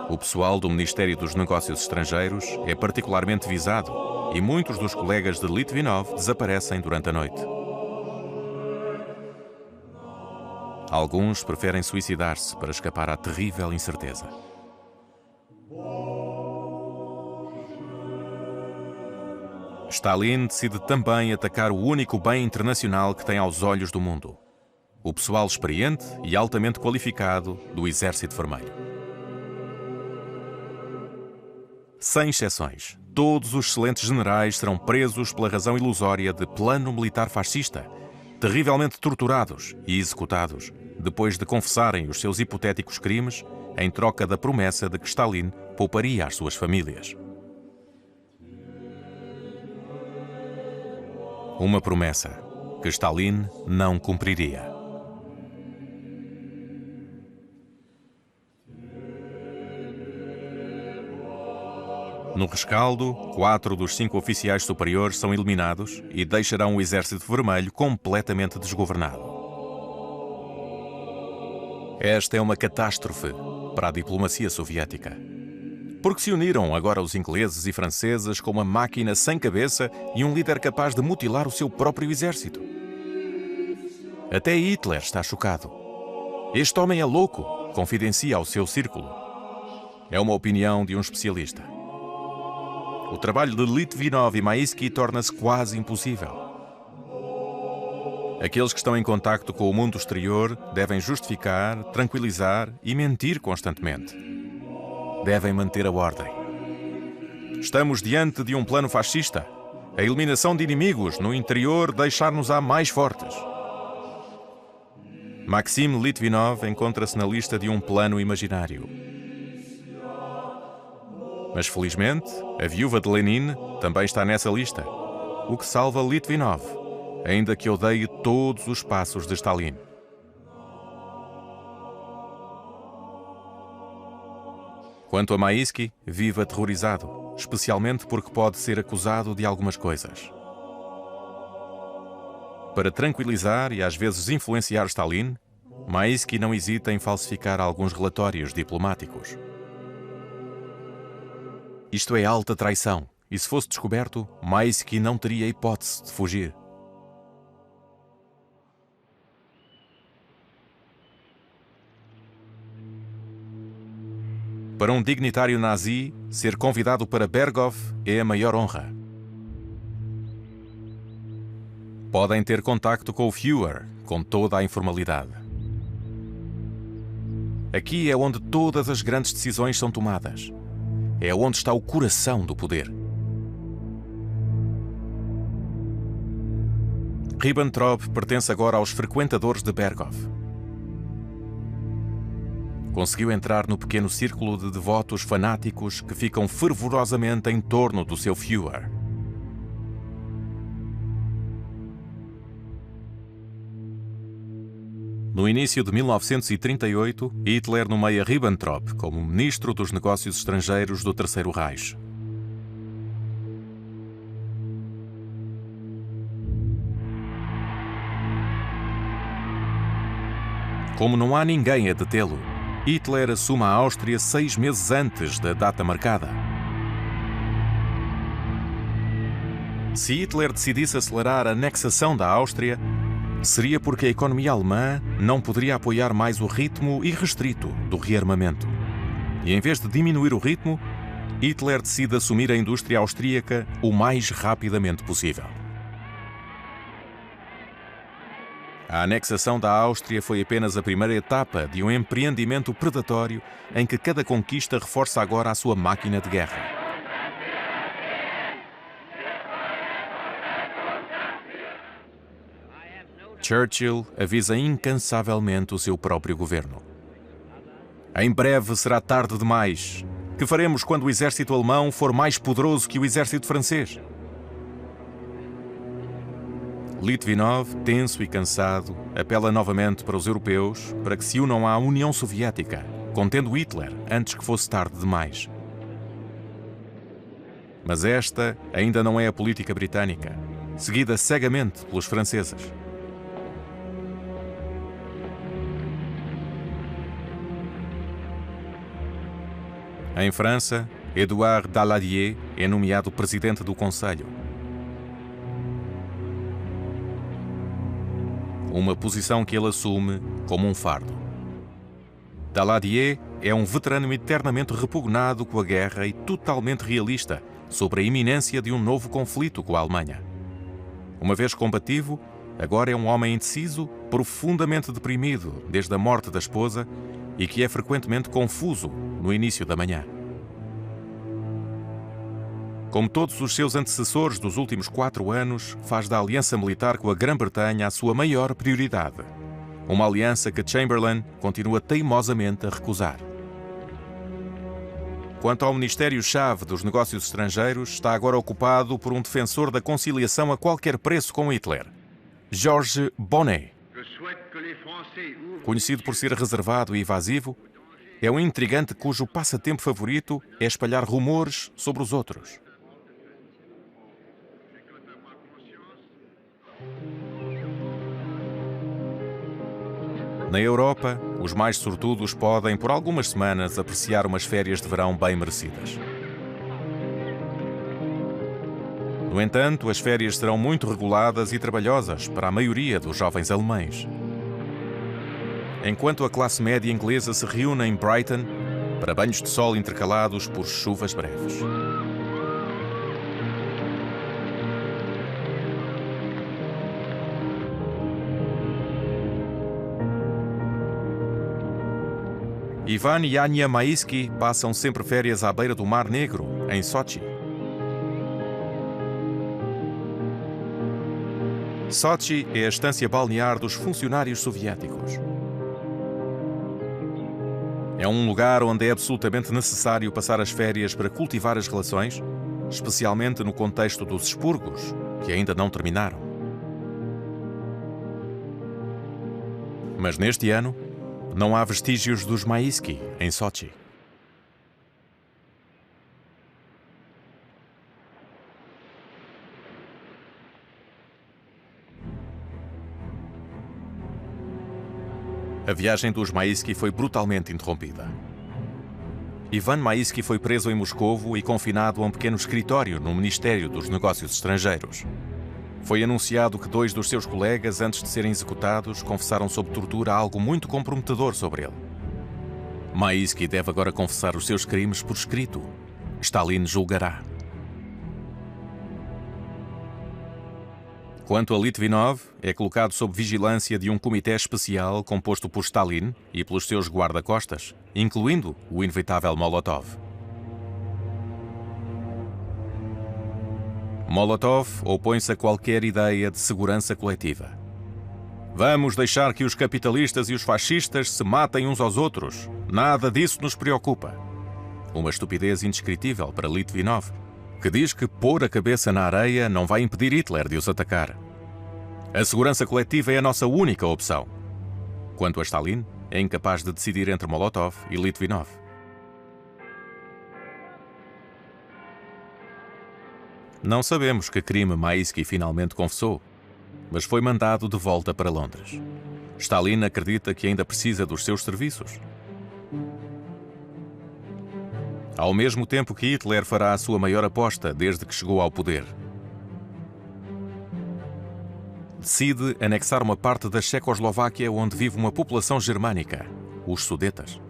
O pessoal do Ministério dos Negócios Estrangeiros é particularmente visado e muitos dos colegas de Litvinov desaparecem durante a noite. Alguns preferem suicidar-se para escapar à terrível incerteza. Stalin decide também atacar o único bem internacional que tem aos olhos do mundo: o pessoal experiente e altamente qualificado do Exército Vermelho. Sem exceções, todos os excelentes generais serão presos pela razão ilusória de plano militar fascista, terrivelmente torturados e executados, depois de confessarem os seus hipotéticos crimes em troca da promessa de que Stalin pouparia as suas famílias. Uma promessa que Stalin não cumpriria. No rescaldo, 4 dos 5 oficiais superiores são eliminados e deixarão o Exército Vermelho completamente desgovernado. Esta é uma catástrofe para a diplomacia soviética. Porque se uniram agora os ingleses e franceses com uma máquina sem cabeça e um líder capaz de mutilar o seu próprio exército. Até Hitler está chocado. Este homem é louco, confidencia ao seu círculo. É uma opinião de um especialista. O trabalho de Litvinov e Maisky torna-se quase impossível. Aqueles que estão em contacto com o mundo exterior devem justificar, tranquilizar e mentir constantemente. Devem manter a ordem. Estamos diante de um plano fascista. A eliminação de inimigos no interior deixar-nos-á mais fortes. Maxim Litvinov encontra-se na lista de um plano imaginário. Mas, felizmente, a viúva de Lenin também está nessa lista, o que salva Litvinov, ainda que odeie todos os passos de Stalin. Quanto a Maisky, vive aterrorizado, especialmente porque pode ser acusado de algumas coisas. Para tranquilizar e às vezes influenciar Stalin, Maisky não hesita em falsificar alguns relatórios diplomáticos. Isto é alta traição, e se fosse descoberto, Maisky não teria hipótese de fugir. Para um dignitário nazi, ser convidado para Berghof é a maior honra. Podem ter contacto com o Führer, com toda a informalidade. Aqui é onde todas as grandes decisões são tomadas. É onde está o coração do poder. Ribbentrop pertence agora aos frequentadores de Berghof. Conseguiu entrar no pequeno círculo de devotos fanáticos que ficam fervorosamente em torno do seu Führer. No início de 1938, Hitler nomeia Ribbentrop como ministro dos Negócios Estrangeiros do Terceiro Reich. Como não há ninguém a detê-lo, Hitler assume a Áustria 6 meses antes da data marcada. Se Hitler decidisse acelerar a anexação da Áustria, seria porque a economia alemã não poderia apoiar mais o ritmo irrestrito do rearmamento. E em vez de diminuir o ritmo, Hitler decide assumir a indústria austríaca o mais rapidamente possível. A anexação da Áustria foi apenas a primeira etapa de um empreendimento predatório em que cada conquista reforça agora a sua máquina de guerra. Churchill avisa incansavelmente o seu próprio governo. Em breve será tarde demais. Que faremos quando o exército alemão for mais poderoso que o exército francês? Litvinov, tenso e cansado, apela novamente para os europeus para que se unam à União Soviética, contendo Hitler antes que fosse tarde demais. Mas esta ainda não é a política britânica, seguida cegamente pelos franceses. Em França, Édouard Daladier é nomeado presidente do Conselho. Uma posição que ele assume como um fardo. Daladier é um veterano eternamente repugnado com a guerra e totalmente realista sobre a iminência de um novo conflito com a Alemanha. Uma vez combativo, agora é um homem indeciso, profundamente deprimido desde a morte da esposa e que é frequentemente confuso no início da manhã. Como todos os seus antecessores dos últimos 4 anos, faz da aliança militar com a Grã-Bretanha a sua maior prioridade. Uma aliança que Chamberlain continua teimosamente a recusar. Quanto ao Ministério-Chave dos Negócios Estrangeiros, está agora ocupado por um defensor da conciliação a qualquer preço com Hitler, Georges Bonnet. Conhecido por ser reservado e evasivo, é um intrigante cujo passatempo favorito é espalhar rumores sobre os outros. Na Europa, os mais sortudos podem, por algumas semanas, apreciar umas férias de verão bem merecidas. No entanto, as férias serão muito reguladas e trabalhosas para a maioria dos jovens alemães. Enquanto a classe média inglesa se reúne em Brighton para banhos de sol intercalados por chuvas breves. Ivan e Anya Maisky passam sempre férias à beira do Mar Negro, em Sochi. Sochi é a estância balnear dos funcionários soviéticos. É um lugar onde é absolutamente necessário passar as férias para cultivar as relações, especialmente no contexto dos expurgos, que ainda não terminaram. Mas neste ano, não há vestígios dos Maisky em Sochi. A viagem dos Maisky foi brutalmente interrompida. Ivan Maisky foi preso em Moscovo e confinado a um pequeno escritório no Ministério dos Negócios Estrangeiros. Foi anunciado que 2 dos seus colegas, antes de serem executados, confessaram sob tortura algo muito comprometedor sobre ele. Maisky deve agora confessar os seus crimes por escrito. Stalin julgará. Quanto a Litvinov, é colocado sob vigilância de um comitê especial composto por Stalin e pelos seus guarda-costas, incluindo o inevitável Molotov. Molotov opõe-se a qualquer ideia de segurança coletiva. Vamos deixar que os capitalistas e os fascistas se matem uns aos outros. Nada disso nos preocupa. Uma estupidez indescritível para Litvinov, que diz que pôr a cabeça na areia não vai impedir Hitler de os atacar. A segurança coletiva é a nossa única opção. Quanto a Stalin, é incapaz de decidir entre Molotov e Litvinov. Não sabemos que crime Maisky finalmente confessou, mas foi mandado de volta para Londres. Stalin acredita que ainda precisa dos seus serviços. Ao mesmo tempo que Hitler fará a sua maior aposta desde que chegou ao poder. Decide anexar uma parte da Checoslováquia onde vive uma população germânica, os Sudetas.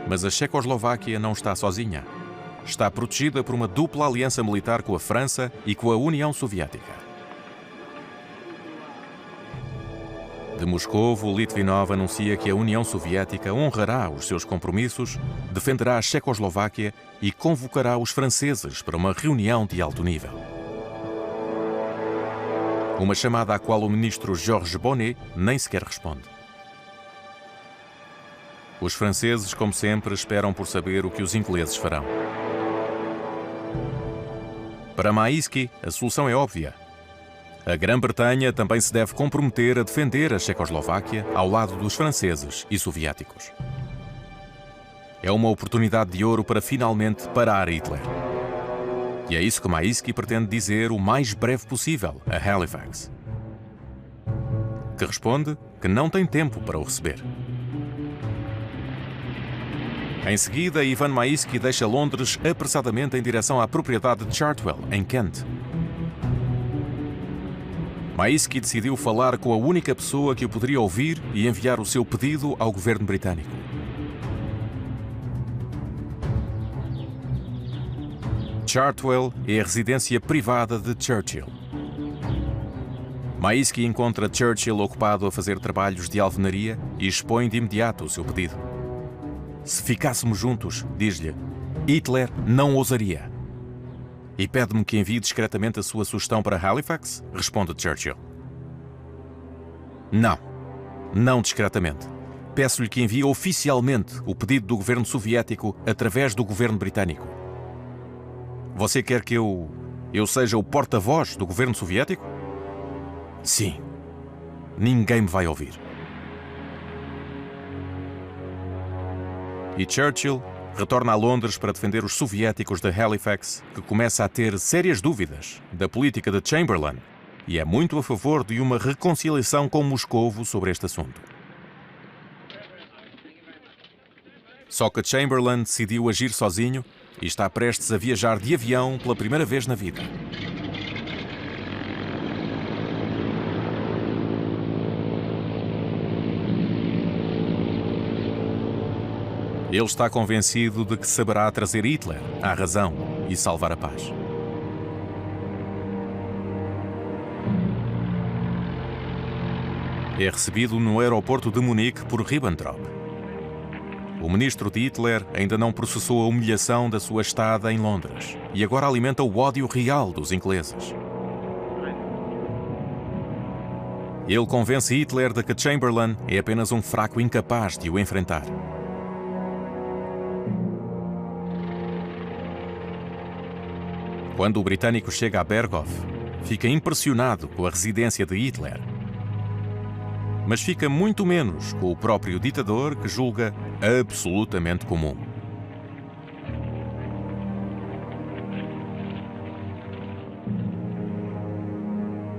Mas a Checoslováquia não está sozinha. Está protegida por uma dupla aliança militar com a França e com a União Soviética. De Moscovo, Litvinov anuncia que a União Soviética honrará os seus compromissos, defenderá a Checoslováquia e convocará os franceses para uma reunião de alto nível. Uma chamada à qual o ministro Georges Bonnet nem sequer responde. Os franceses, como sempre, esperam por saber o que os ingleses farão. Para Maisky, a solução é óbvia. A Grã-Bretanha também se deve comprometer a defender a Checoslováquia ao lado dos franceses e soviéticos. É uma oportunidade de ouro para finalmente parar Hitler. E é isso que Maisky pretende dizer o mais breve possível a Halifax, que responde que não tem tempo para o receber. Em seguida, Ivan Maisky deixa Londres apressadamente em direção à propriedade de Chartwell, em Kent. Maisky decidiu falar com a única pessoa que o poderia ouvir e enviar o seu pedido ao governo britânico. Chartwell é a residência privada de Churchill. Maisky encontra Churchill ocupado a fazer trabalhos de alvenaria e expõe de imediato o seu pedido. se ficássemos juntos, diz-lhe, Hitler não ousaria. E pede-me que envie discretamente a sua sugestão para Halifax? Responde Churchill. Não discretamente. Peço-lhe que envie oficialmente o pedido do governo soviético através do governo britânico. Você quer que eu seja o porta-voz do governo soviético? Sim. Ninguém me vai ouvir. E Churchill retorna a Londres para defender os soviéticos de Halifax, que começa a ter sérias dúvidas da política de Chamberlain e é muito a favor de uma reconciliação com Moscovo sobre este assunto. Só que Chamberlain decidiu agir sozinho e está prestes a viajar de avião pela primeira vez na vida. Ele está convencido de que saberá trazer Hitler à razão e salvar a paz. É recebido no aeroporto de Munique por Ribbentrop. O ministro de Hitler ainda não processou a humilhação da sua estada em Londres e agora alimenta o ódio real dos ingleses. Ele convence Hitler de que Chamberlain é apenas um fraco incapaz de o enfrentar. Quando o britânico chega a Berghof, fica impressionado com a residência de Hitler. Mas fica muito menos com o próprio ditador, que julga absolutamente comum.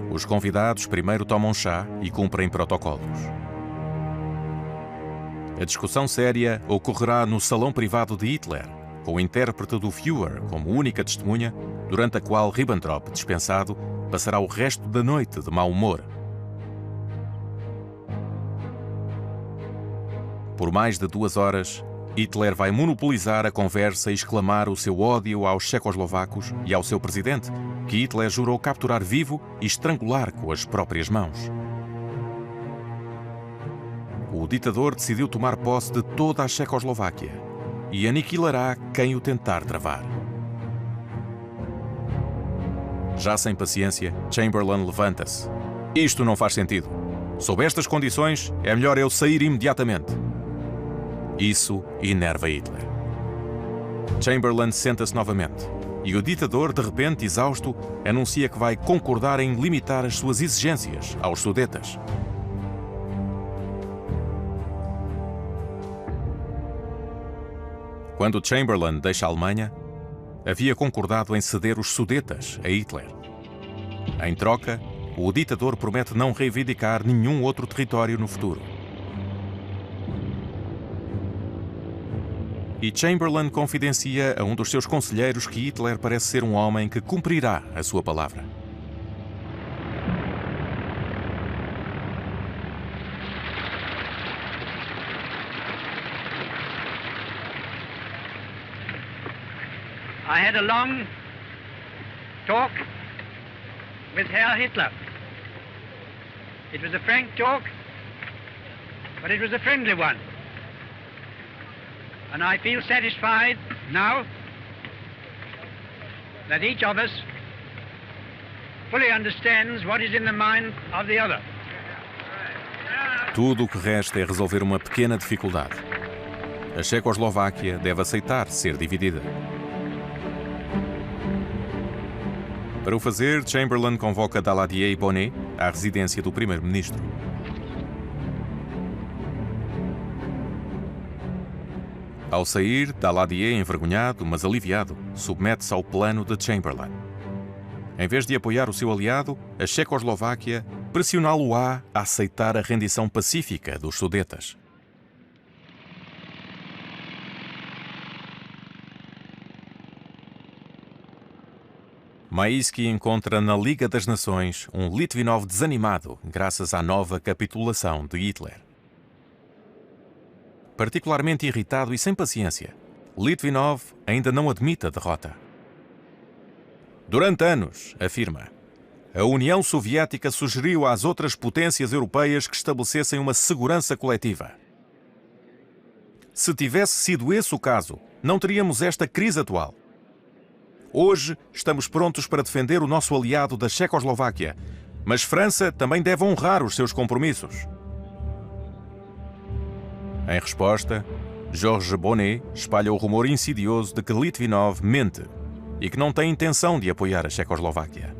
Os convidados primeiro tomam chá e cumprem protocolos. A discussão séria ocorrerá no salão privado de Hitler, com o intérprete do Führer como única testemunha, durante a qual Ribbentrop, dispensado, passará o resto da noite de mau humor. Por mais de 2 horas, Hitler vai monopolizar a conversa e exclamar o seu ódio aos checoslovacos e ao seu presidente, que Hitler jurou capturar vivo e estrangular com as próprias mãos. O ditador decidiu tomar posse de toda a Checoslováquia e aniquilará quem o tentar travar. Já sem paciência, Chamberlain levanta-se. Isto não faz sentido. Sob estas condições, é melhor eu sair imediatamente. Isso enerva Hitler. Chamberlain senta-se novamente e o ditador, de repente exausto, anuncia que vai concordar em limitar as suas exigências aos Sudetas. Quando Chamberlain deixa a Alemanha, havia concordado em ceder os Sudetas a Hitler. Em troca, o ditador promete não reivindicar nenhum outro território no futuro. E Chamberlain confidencia a um dos seus conselheiros que Hitler parece ser um homem que cumprirá a sua palavra. I had a long talk with Herr Hitler. It was a frank talk, but it was a friendly one. And I feel satisfied now that each of us fully understands what is in the mind of the other. Tudo o que resta é resolver uma pequena dificuldade. A Checoslováquia deve aceitar ser dividida. Para o fazer, Chamberlain convoca Daladier e Bonnet à residência do primeiro-ministro. Ao sair, Daladier, envergonhado, mas aliviado, submete-se ao plano de Chamberlain. Em vez de apoiar o seu aliado, a Checoslováquia pressioná-lo-á a aceitar a rendição pacífica dos Sudetas. Maïski encontra na Liga das Nações um Litvinov desanimado graças à nova capitulação de Hitler. Particularmente irritado e sem paciência, Litvinov ainda não admite a derrota. Durante anos, afirma, a União Soviética sugeriu às outras potências europeias que estabelecessem uma segurança coletiva. Se tivesse sido esse o caso, não teríamos esta crise atual. Hoje estamos prontos para defender o nosso aliado da Checoslováquia, mas França também deve honrar os seus compromissos. Em resposta, Georges Bonnet espalha o rumor insidioso de que Litvinov mente e que não tem intenção de apoiar a Checoslováquia.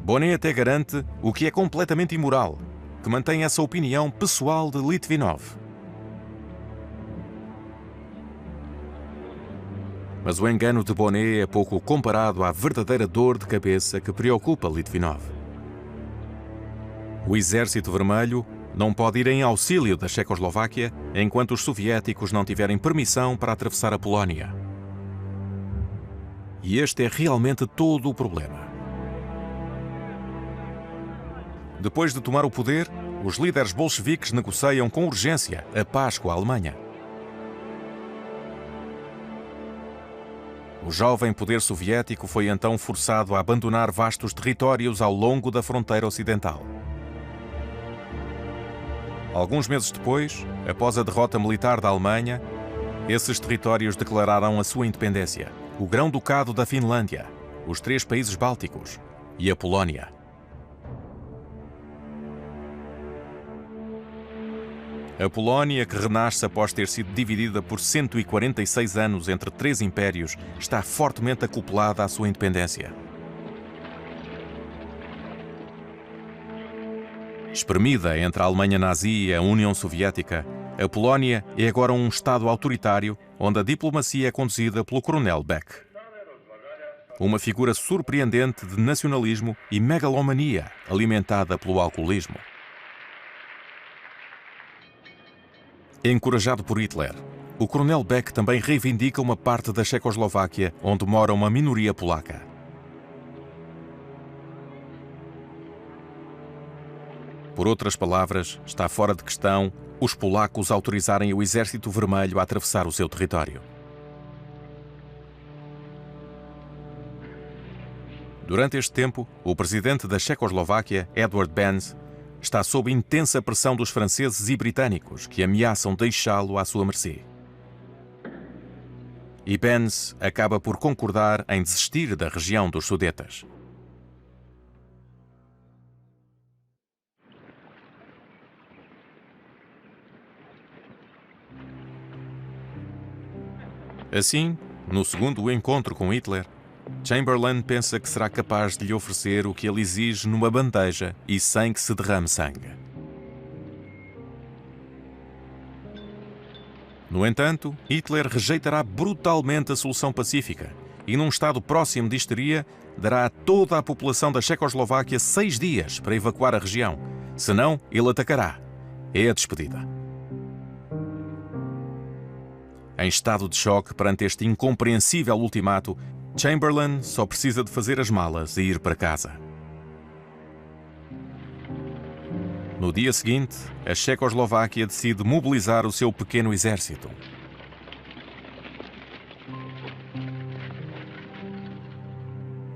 Bonnet até garante o que é completamente imoral, que mantém essa opinião pessoal de Litvinov. Mas o engano de Bonnet é pouco comparado à verdadeira dor de cabeça que preocupa Litvinov. O Exército Vermelho não pode ir em auxílio da Checoslováquia enquanto os soviéticos não tiverem permissão para atravessar a Polónia. E este é realmente todo o problema. Depois de tomar o poder, os líderes bolcheviques negociam com urgência a paz com a Alemanha. O jovem poder soviético foi então forçado a abandonar vastos territórios ao longo da fronteira ocidental. Alguns meses depois, após a derrota militar da Alemanha, esses territórios declararam a sua independência: o Grão-Ducado da Finlândia, os 3 países bálticos e a Polónia. A Polónia, que renasce após ter sido dividida por 146 anos entre 3 impérios, está fortemente acoplada à sua independência. Espremida entre a Alemanha nazi e a União Soviética, a Polónia é agora um Estado autoritário onde a diplomacia é conduzida pelo Coronel Beck. Uma figura surpreendente de nacionalismo e megalomania alimentada pelo alcoolismo. Encorajado por Hitler, o Coronel Beck também reivindica uma parte da Checoslováquia onde mora uma minoria polaca. Por outras palavras, está fora de questão os polacos autorizarem o Exército Vermelho a atravessar o seu território. Durante este tempo, o presidente da Checoslováquia, Edward Benz, está sob intensa pressão dos franceses e britânicos, que ameaçam deixá-lo à sua mercê. E Benz acaba por concordar em desistir da região dos Sudetas. Assim, no segundo encontro com Hitler, Chamberlain pensa que será capaz de lhe oferecer o que ele exige numa bandeja e sem que se derrame sangue. No entanto, Hitler rejeitará brutalmente a solução pacífica e, num estado próximo de histeria, dará a toda a população da Checoslováquia 6 dias para evacuar a região. Senão, ele atacará. É a despedida. Em estado de choque perante este incompreensível ultimato, Chamberlain só precisa de fazer as malas e ir para casa. No dia seguinte, a Checoslováquia decide mobilizar o seu pequeno exército.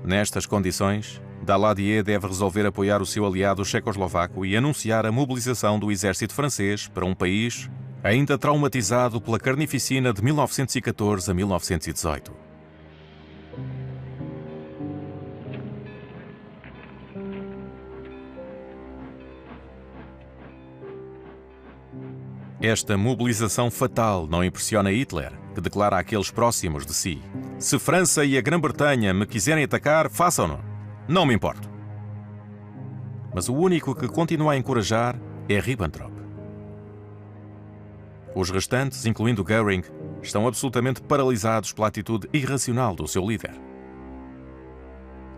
Nestas condições, Daladier deve resolver apoiar o seu aliado checoslovaco e anunciar a mobilização do exército francês para um país ainda traumatizado pela carnificina de 1914 a 1918. Esta mobilização fatal não impressiona Hitler, que declara àqueles próximos de si: se França e a Grã-Bretanha me quiserem atacar, façam-no. Não me importo. Mas o único que continua a encorajar é Ribbentrop. Os restantes, incluindo Göring, estão absolutamente paralisados pela atitude irracional do seu líder.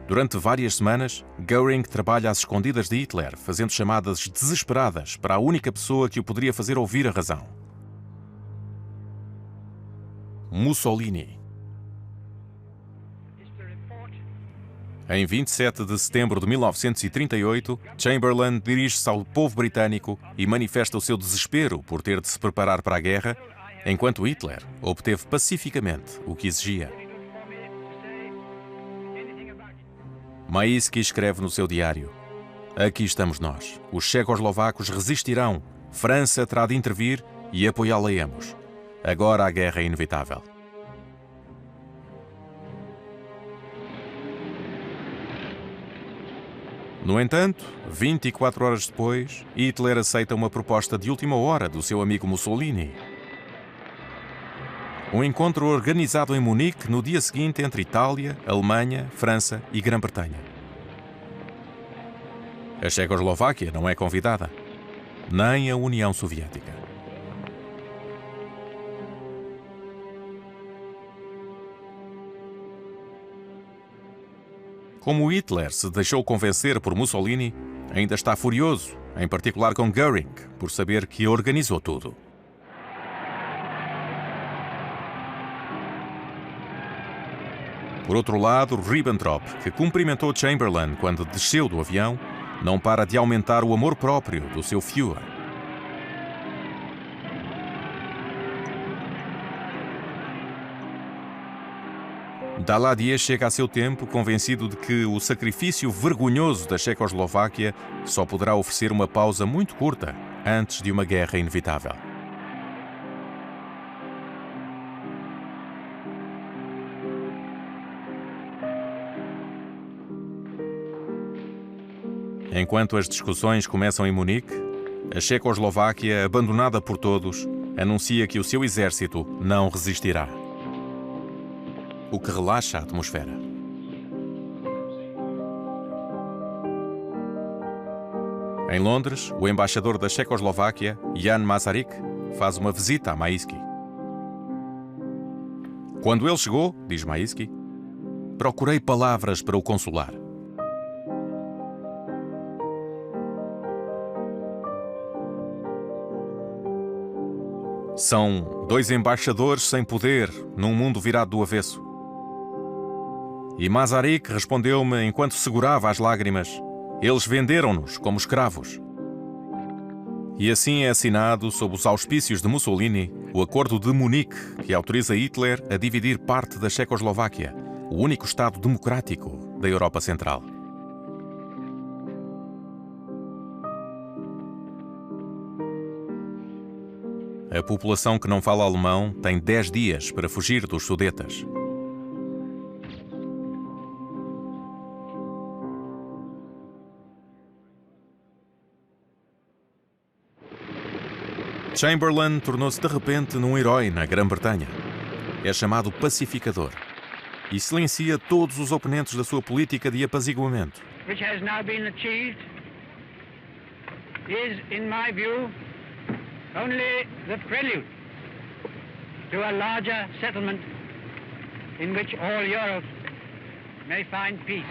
Durante várias semanas, Göring trabalha às escondidas de Hitler, fazendo chamadas desesperadas para a única pessoa que o poderia fazer ouvir a razão: Mussolini. Em 27 de setembro de 1938, Chamberlain dirige-se ao povo britânico e manifesta o seu desespero por ter de se preparar para a guerra, enquanto Hitler obteve pacificamente o que exigia. Maïski escreve no seu diário: aqui estamos nós. Os checoslovacos resistirão França terá de intervir e apoiá-la a ambos. Agora a guerra é inevitável. No entanto, 24 horas depois, Hitler aceita uma proposta de última hora do seu amigo Mussolini. Um encontro organizado em Munique no dia seguinte entre Itália, Alemanha, França e Grã-Bretanha. A Checoslováquia não é convidada, nem a União Soviética. Como Hitler se deixou convencer por Mussolini, ainda está furioso, em particular com Göring, por saber que organizou tudo. Por outro lado, Ribbentrop, que cumprimentou Chamberlain quando desceu do avião, não para de aumentar o amor próprio do seu Führer. Daladier chega a seu tempo convencido de que o sacrifício vergonhoso da Checoslováquia só poderá oferecer uma pausa muito curta antes de uma guerra inevitável. Enquanto as discussões começam em Munique, a Checoslováquia, abandonada por todos, anuncia que o seu exército não resistirá. O que relaxa a atmosfera. Em Londres, o embaixador da Checoslováquia, Jan Masaryk, faz uma visita a Maïski. Quando ele chegou, diz Maïski, procurei palavras para o consolar. São dois embaixadores sem poder num mundo virado do avesso. E Masaryk respondeu-me enquanto segurava as lágrimas: eles venderam-nos como escravos. E assim é assinado, sob os auspícios de Mussolini, o Acordo de Munique, que autoriza Hitler a dividir parte da Checoslováquia, o único Estado democrático da Europa Central. A população que não fala alemão tem 10 dias para fugir dos Sudetas. Chamberlain tornou-se de repente num herói na Grã-Bretanha. É chamado pacificador e silencia todos os oponentes da sua política de apaziguamento. Which has now been achieved is, in my view, only the prelude to a larger settlement in which all Europe may find peace.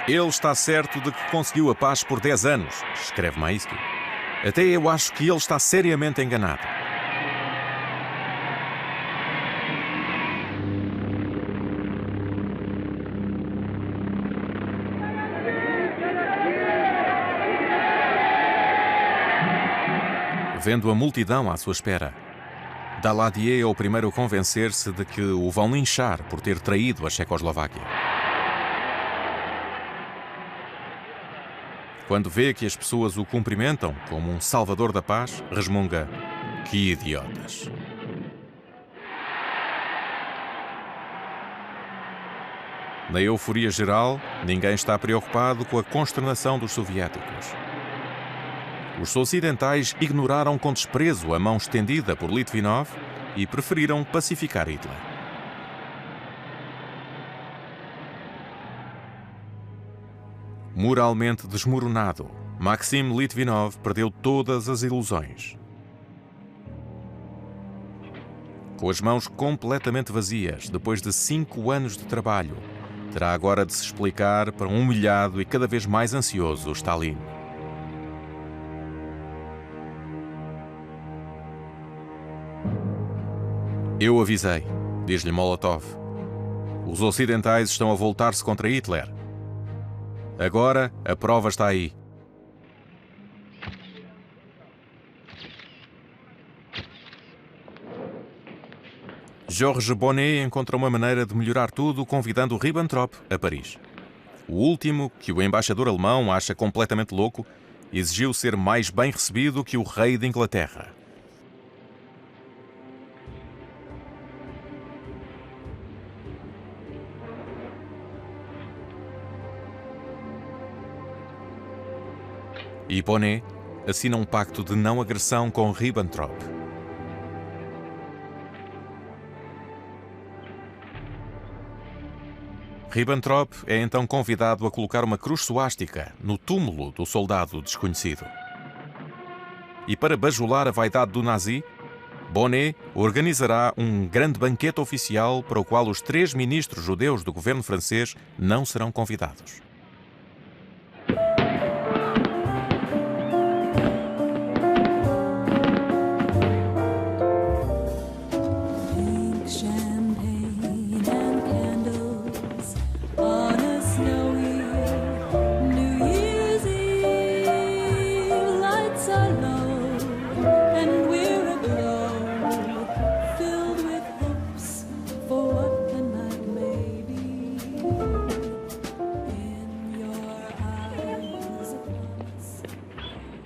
Ele está certo de que conseguiu a paz por 10 anos, escreve Maïski. Até eu acho que ele está seriamente enganado. Vendo a multidão à sua espera, Daladier é o primeiro a convencer-se de que o vão linchar por ter traído a Checoslováquia. Quando vê que as pessoas o cumprimentam como um salvador da paz, resmunga: que idiotas. Na euforia geral, ninguém está preocupado com a consternação dos soviéticos. Os ocidentais ignoraram com desprezo a mão estendida por Litvinov e preferiram pacificar Hitler. Moralmente desmoronado, Maxim Litvinov perdeu todas as ilusões. Com as mãos completamente vazias, depois de 5 anos de trabalho, terá agora de se explicar para um humilhado e cada vez mais ansioso Stalin. Eu avisei, diz-lhe Molotov. Os ocidentais estão a voltar-se contra Hitler. Agora a prova está aí. Georges Bonnet encontra uma maneira de melhorar tudo convidando Ribbentrop a Paris. O último, que o embaixador alemão acha completamente louco, exigiu ser mais bem recebido que o rei de Inglaterra. E Bonnet assina um pacto de não agressão com Ribbentrop. Ribbentrop é então convidado a colocar uma cruz suástica no túmulo do soldado desconhecido. E para bajular a vaidade do nazi, Bonnet organizará um grande banquete oficial para o qual os 3 ministros judeus do governo francês não serão convidados.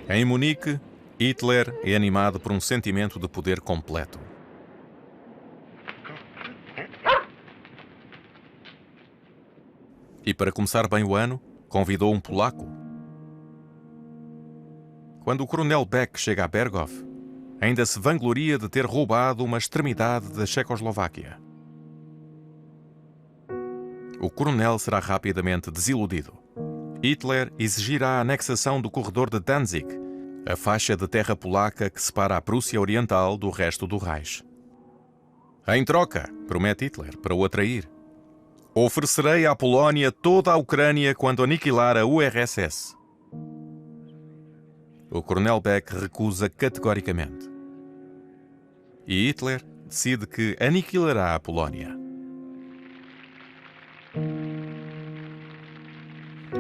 Em Munique, Hitler é animado por um sentimento de poder completo. E para começar bem o ano, convidou um polaco. Quando o coronel Beck chega a Berghof, ainda se vangloria de ter roubado uma extremidade da Checoslováquia. O coronel será rapidamente desiludido. Hitler exigirá a anexação do corredor de Danzig, a faixa de terra polaca que separa a Prússia Oriental do resto do Reich. Em troca, promete Hitler, para o atrair, oferecerei à Polónia toda a Ucrânia quando aniquilar a URSS. O coronel Beck recusa categoricamente. E Hitler decide que aniquilará a Polónia.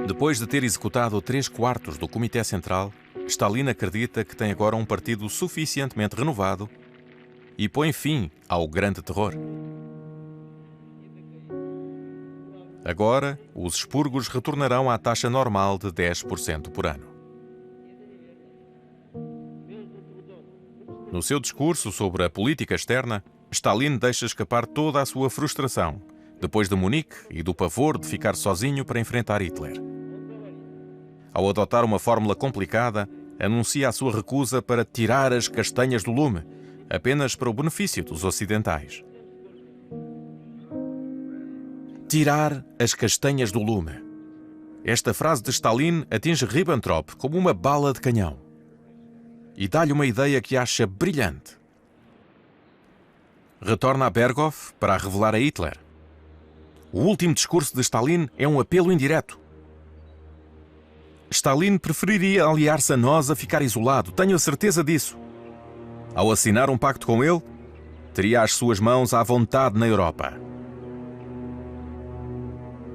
Depois de ter executado 3/4 do Comitê Central, Stalin acredita que tem agora um partido suficientemente renovado e põe fim ao grande terror. Agora, os expurgos retornarão à taxa normal de 10% por ano. No seu discurso sobre a política externa, Stalin deixa escapar toda a sua frustração, depois de Munique e do pavor de ficar sozinho para enfrentar Hitler. Ao adotar uma fórmula complicada, anuncia a sua recusa para tirar as castanhas do lume, apenas para o benefício dos ocidentais. Tirar as castanhas do lume. Esta frase de Stalin atinge Ribbentrop como uma bala de canhão e dá-lhe uma ideia que acha brilhante. Retorna a Berghof para a revelar a Hitler. O último discurso de Stalin é um apelo indireto. Stalin preferiria aliar-se a nós a ficar isolado, tenho a certeza disso. Ao assinar um pacto com ele, teria as suas mãos à vontade na Europa.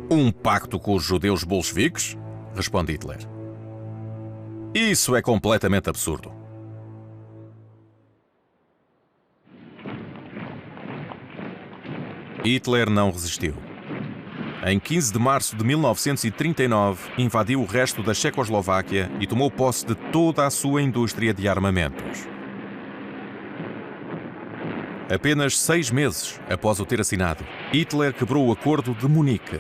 Um pacto com os judeus bolcheviques? Responde Hitler. Isso é completamente absurdo. Hitler não resistiu. Em 15 de março de 1939, invadiu o resto da Checoslováquia e tomou posse de toda a sua indústria de armamentos. Apenas 6 meses após o ter assinado, Hitler quebrou o Acordo de Munique.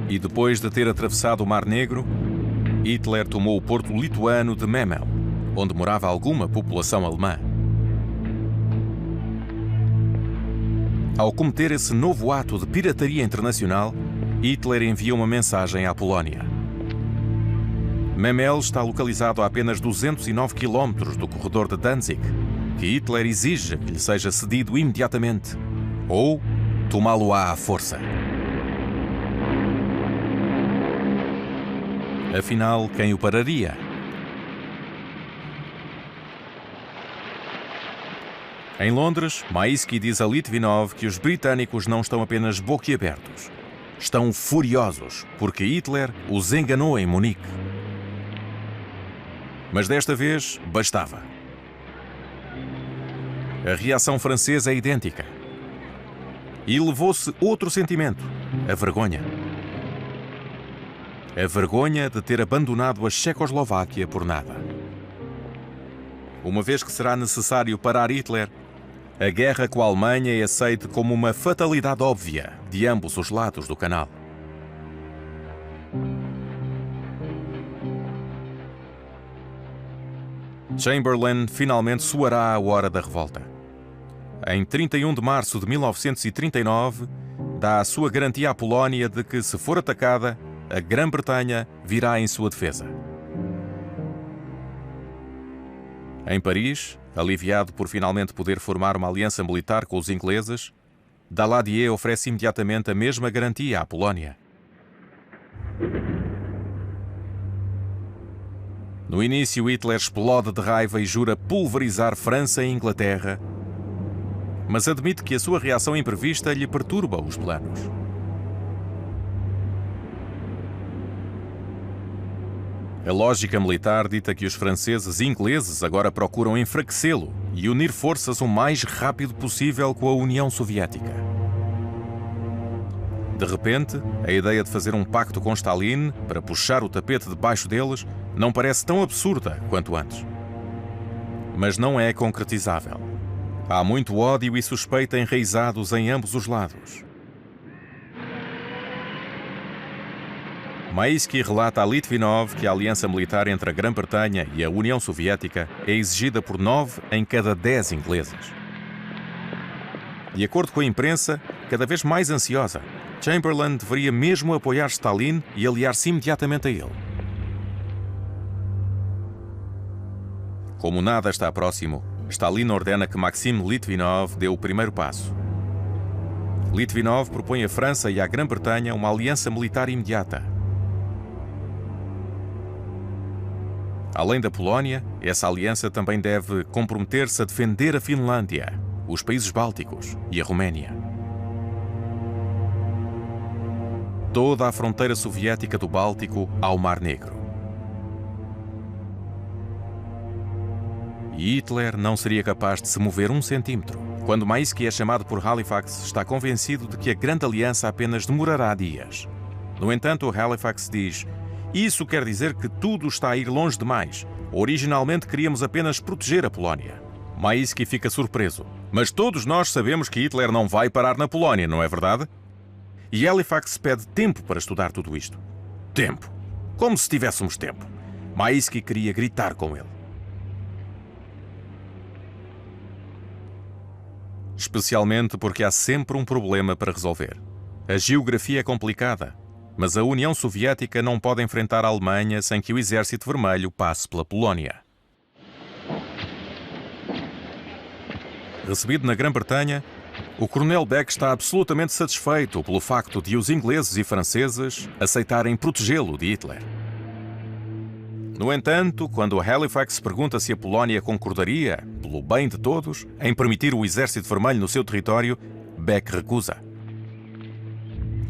E depois de ter atravessado o Mar Negro, Hitler tomou o porto lituano de Memel, onde morava alguma população alemã. Ao cometer esse novo ato de pirataria internacional, Hitler envia uma mensagem à Polónia. Memel está localizado a apenas 209 km do corredor de Danzig, que Hitler exige que lhe seja cedido imediatamente, ou tomá-lo-á à força. Afinal, quem o pararia? Em Londres, Maisky diz a Litvinov que os britânicos não estão apenas boquiabertos. Estão furiosos porque Hitler os enganou em Munique. Mas desta vez, bastava. A reação francesa é idêntica. E levou-se outro sentimento, a vergonha. A vergonha de ter abandonado a Checoslováquia por nada. Uma vez que será necessário parar Hitler, a guerra com a Alemanha é aceite como uma fatalidade óbvia de ambos os lados do canal. Chamberlain finalmente soará a hora da revolta. Em 31 de março de 1939, dá a sua garantia à Polónia de que, se for atacada, a Grã-Bretanha virá em sua defesa. Em Paris, aliviado por finalmente poder formar uma aliança militar com os ingleses, Daladier oferece imediatamente a mesma garantia à Polónia. No início, Hitler explode de raiva e jura pulverizar França e Inglaterra, mas admite que a sua reação imprevista lhe perturba os planos. A lógica militar dita que os franceses e ingleses agora procuram enfraquecê-lo e unir forças o mais rápido possível com a União Soviética. De repente, a ideia de fazer um pacto com Stalin para puxar o tapete debaixo deles não parece tão absurda quanto antes. Mas não é concretizável. Há muito ódio e suspeita enraizados em ambos os lados. Maisky relata a Litvinov que a aliança militar entre a Grã-Bretanha e a União Soviética é exigida por 9 em cada 10 ingleses. De acordo com a imprensa, cada vez mais ansiosa, Chamberlain deveria mesmo apoiar Stalin e aliar-se imediatamente a ele. Como nada está próximo, Stalin ordena que Maxim Litvinov dê o primeiro passo. Litvinov propõe à França e à Grã-Bretanha uma aliança militar imediata. Além da Polónia, essa aliança também deve comprometer-se a defender a Finlândia, os países bálticos e a Roménia. Toda a fronteira soviética do Báltico ao Mar Negro. E Hitler não seria capaz de se mover um centímetro. Quando Maisky é chamado por Halifax, está convencido de que a Grande Aliança apenas demorará dias. No entanto, Halifax diz: "Isso quer dizer que tudo está a ir longe demais. Originalmente queríamos apenas proteger a Polónia." Maisky fica surpreso. "Mas todos nós sabemos que Hitler não vai parar na Polónia, não é verdade?" E Halifax pede tempo para estudar tudo isto. Tempo. Como se tivéssemos tempo. Maisky queria gritar com ele. Especialmente porque há sempre um problema para resolver. A geografia é complicada, mas a União Soviética não pode enfrentar a Alemanha sem que o Exército Vermelho passe pela Polónia. Recebido na Grã-Bretanha, o Coronel Beck está absolutamente satisfeito pelo facto de os ingleses e franceses aceitarem protegê-lo de Hitler. No entanto, quando Halifax pergunta se a Polónia concordaria, pelo bem de todos, em permitir o Exército Vermelho no seu território, Beck recusa.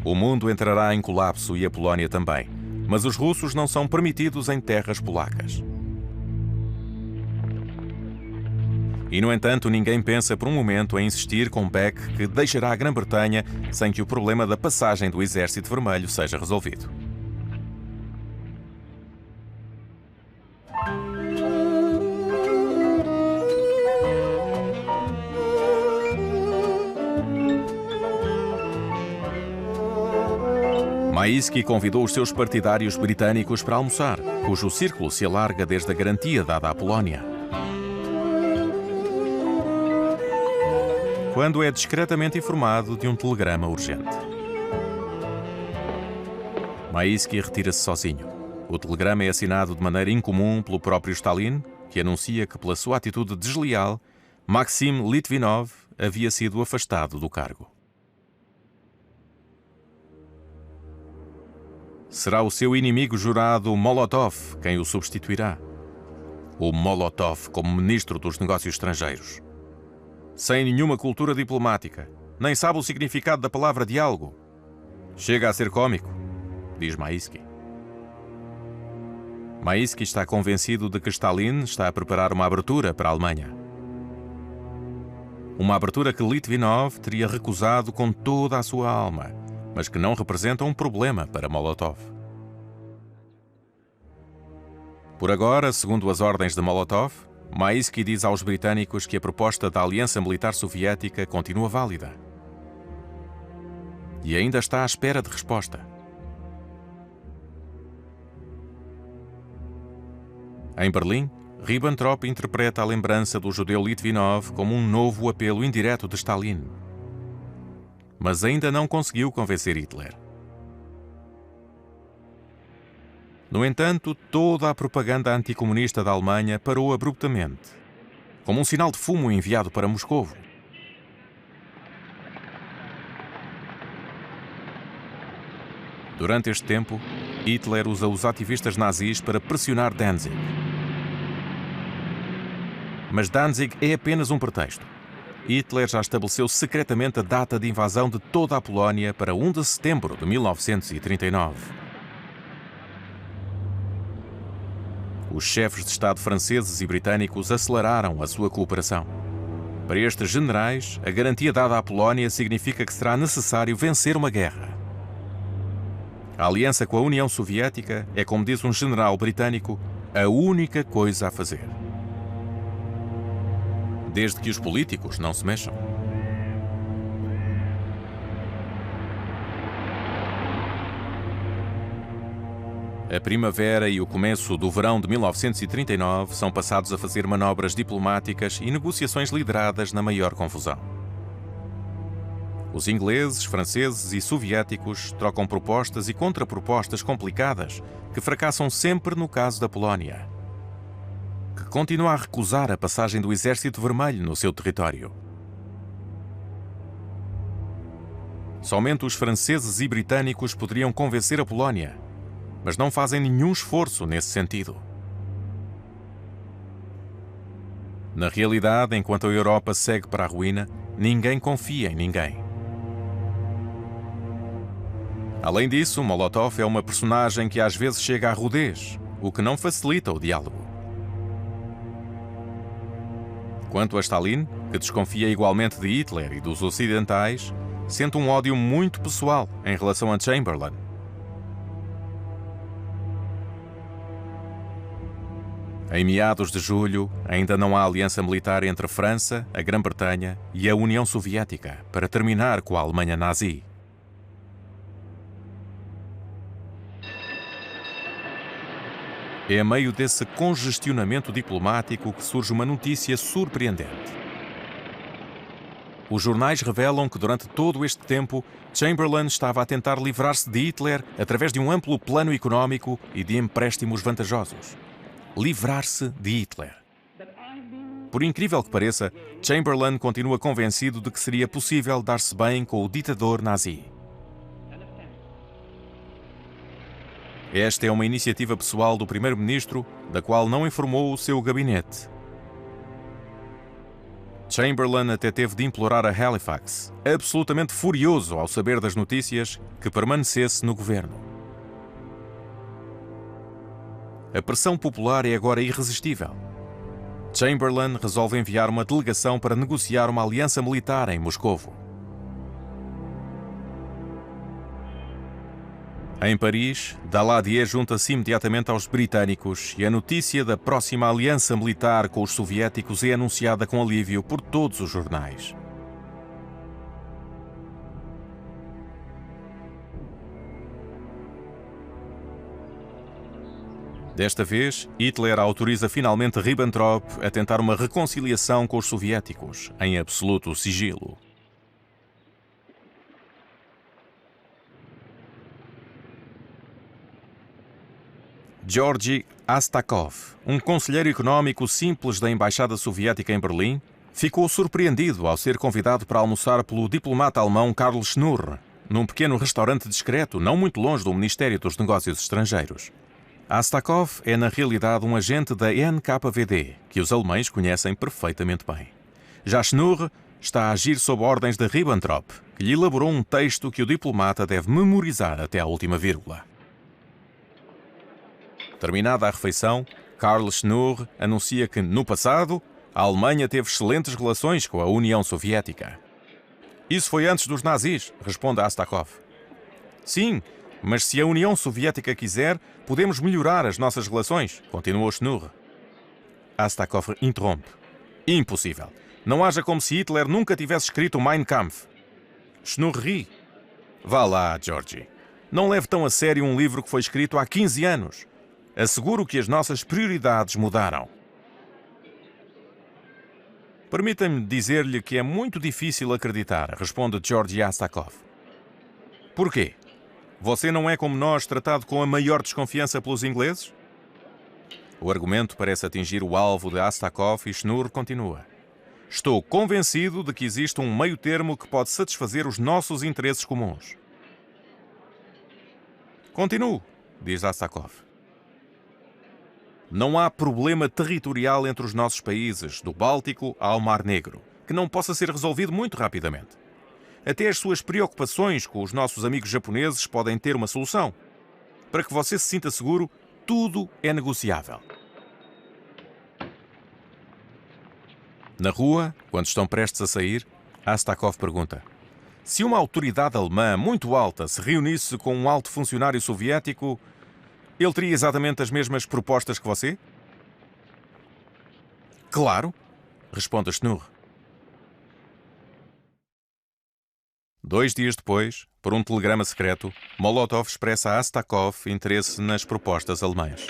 O mundo entrará em colapso e a Polónia também, mas os russos não são permitidos em terras polacas. E, no entanto, ninguém pensa por um momento em insistir com Beck que deixará a Grã-Bretanha sem que o problema da passagem do Exército Vermelho seja resolvido. Maisky convidou os seus partidários britânicos para almoçar, cujo círculo se alarga desde a garantia dada à Polónia. Quando é discretamente informado de um telegrama urgente. Maisky retira-se sozinho. O telegrama é assinado de maneira incomum pelo próprio Stalin, que anuncia que, pela sua atitude desleal, Maxim Litvinov havia sido afastado do cargo. Será o seu inimigo jurado Molotov quem o substituirá. O Molotov como ministro dos Negócios Estrangeiros. Sem nenhuma cultura diplomática, nem sabe o significado da palavra diálogo. Chega a ser cômico, diz Maisky. Maisky está convencido de que Stalin está a preparar uma abertura para a Alemanha. Uma abertura que Litvinov teria recusado com toda a sua alma, mas que não representa um problema para Molotov. Por agora, segundo as ordens de Molotov, Maisky diz aos britânicos que a proposta da Aliança Militar Soviética continua válida e ainda está à espera de resposta. Em Berlim, Ribbentrop interpreta a lembrança do judeu Litvinov como um novo apelo indireto de Stalin. Mas ainda não conseguiu convencer Hitler. No entanto, toda a propaganda anticomunista da Alemanha parou abruptamente, como um sinal de fumo enviado para Moscovo. Durante este tempo, Hitler usa os ativistas nazis para pressionar Danzig. Mas Danzig é apenas um pretexto. Hitler já estabeleceu secretamente a data de invasão de toda a Polónia para 1 de setembro de 1939. Os chefes de Estado franceses e britânicos aceleraram a sua cooperação. Para estes generais, a garantia dada à Polónia significa que será necessário vencer uma guerra. A aliança com a União Soviética é, como diz um general britânico, a única coisa a fazer. Desde que os políticos não se mexam. A primavera e o começo do verão de 1939 são passados a fazer manobras diplomáticas e negociações lideradas na maior confusão. Os ingleses, franceses e soviéticos trocam propostas e contrapropostas complicadas que fracassam sempre no caso da Polónia, que continua a recusar a passagem do Exército Vermelho no seu território. Somente os franceses e britânicos poderiam convencer a Polónia, mas não fazem nenhum esforço nesse sentido. Na realidade, enquanto a Europa segue para a ruína, ninguém confia em ninguém. Além disso, Molotov é uma personagem que às vezes chega à rudez, o que não facilita o diálogo. Quanto a Stalin, que desconfia igualmente de Hitler e dos ocidentais, sente um ódio muito pessoal em relação a Chamberlain. Em meados de julho, ainda não há aliança militar entre a França, a Grã-Bretanha e a União Soviética para terminar com a Alemanha nazi. É a meio desse congestionamento diplomático que surge uma notícia surpreendente. Os jornais revelam que durante todo este tempo, Chamberlain estava a tentar livrar-se de Hitler através de um amplo plano económico e de empréstimos vantajosos. Livrar-se de Hitler. Por incrível que pareça, Chamberlain continua convencido de que seria possível dar-se bem com o ditador nazi. Esta é uma iniciativa pessoal do primeiro-ministro, da qual não informou o seu gabinete. Chamberlain até teve de implorar a Halifax, absolutamente furioso ao saber das notícias, que permanecesse no governo. A pressão popular é agora irresistível. Chamberlain resolve enviar uma delegação para negociar uma aliança militar em Moscovo. Em Paris, Daladier junta-se imediatamente aos britânicos e a notícia da próxima aliança militar com os soviéticos é anunciada com alívio por todos os jornais. Desta vez, Hitler autoriza finalmente Ribbentrop a tentar uma reconciliação com os soviéticos, em absoluto sigilo. Georgy Astakov, um conselheiro económico simples da Embaixada Soviética em Berlim, ficou surpreendido ao ser convidado para almoçar pelo diplomata alemão Karl Schnurr, num pequeno restaurante discreto, não muito longe do Ministério dos Negócios Estrangeiros. Astakov é, na realidade, um agente da NKVD, que os alemães conhecem perfeitamente bem. Já Schnurr está a agir sob ordens de Ribbentrop, que lhe elaborou um texto que o diplomata deve memorizar até à última vírgula. Terminada a refeição, Karl Schnurr anuncia que, no passado, a Alemanha teve excelentes relações com a União Soviética. Isso foi antes dos nazis, responde Astakov. Sim, mas se a União Soviética quiser, podemos melhorar as nossas relações, continuou Schnurr. Astakov interrompe. Impossível. Não haja como se Hitler nunca tivesse escrito Mein Kampf. Schnurr ri. Vá lá, Georgie. Não leve tão a sério um livro que foi escrito há 15 anos. Asseguro que as nossas prioridades mudaram. Permita-me dizer-lhe que é muito difícil acreditar, responde Georgy Astakov. Porquê? Você não é como nós tratado com a maior desconfiança pelos ingleses? O argumento parece atingir o alvo de Astakov e Schnurr continua. Estou convencido de que existe um meio-termo que pode satisfazer os nossos interesses comuns. Continuo, diz Astakov. Não há problema territorial entre os nossos países, do Báltico ao Mar Negro, que não possa ser resolvido muito rapidamente. Até as suas preocupações com os nossos amigos japoneses podem ter uma solução. Para que você se sinta seguro, tudo é negociável. Na rua, quando estão prestes a sair, Astakov pergunta: se uma autoridade alemã muito alta se reunisse com um alto funcionário soviético, ele teria exatamente as mesmas propostas que você? Claro, responde Schnurr. 2 dias depois, por um telegrama secreto, Molotov expressa a Astakov interesse nas propostas alemãs.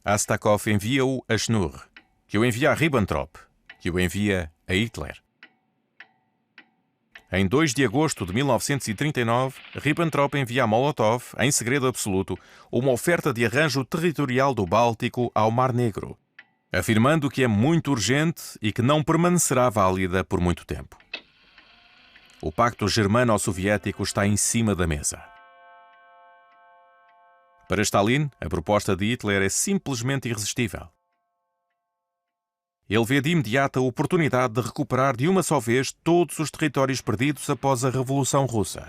Astakov envia-o a Schnurr, que o envia a Ribbentrop, que o envia a Hitler. Em 2 de agosto de 1939, Ribbentrop envia a Molotov, em segredo absoluto, uma oferta de arranjo territorial do Báltico ao Mar Negro, afirmando que é muito urgente e que não permanecerá válida por muito tempo. O pacto germano-soviético está em cima da mesa. Para Stalin, a proposta de Hitler é simplesmente irresistível. Ele vê de imediato a oportunidade de recuperar de uma só vez todos os territórios perdidos após a Revolução Russa.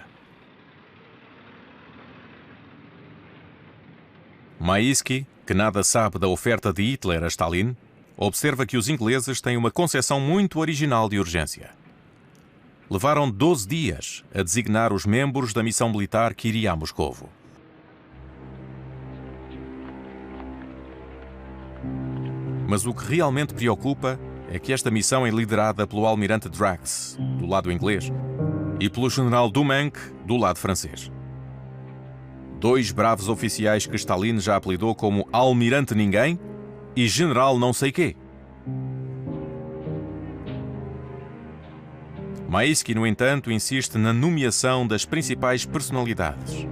Maisky, que nada sabe da oferta de Hitler a Stalin, observa que os ingleses têm uma concepção muito original de urgência. Levaram 12 dias a designar os membros da missão militar que iria a Moscovo. Mas o que realmente preocupa é que esta missão é liderada pelo almirante Drax, do lado inglês, e pelo general Dumenque, do lado francês. 2 bravos oficiais que Stalin já apelidou como Almirante Ninguém e General Não Sei Quê. Maisky, no entanto, insiste na nomeação das principais personalidades.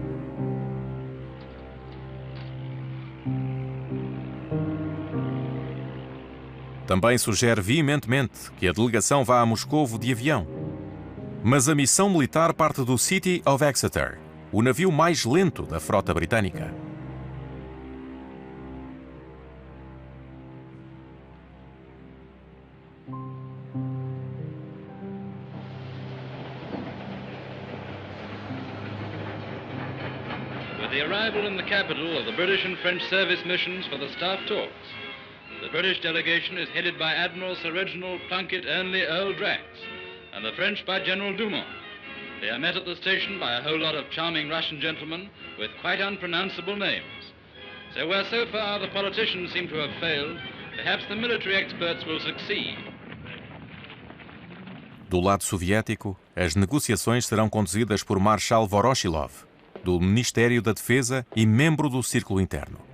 Também sugere veementemente que a delegação vá a Moscovo de avião. Mas a missão militar parte do City of Exeter, o navio mais lento da frota britânica. With the arrival in the capital of the British and French service missions for the staff talks, the British delegation is headed by Admiral Sir Reginald Plunkett Ernley Earl Drax, and the French by General Dumont. They are met at the station by a whole lot of charming Russian gentlemen with quite unpronounceable names. So where so far the politicians seem to have failed, perhaps the military experts will succeed. Do lado soviético, as negociações serão conduzidas por Marshal Voroshilov, do Ministério da Defesa e membro do Círculo Interno.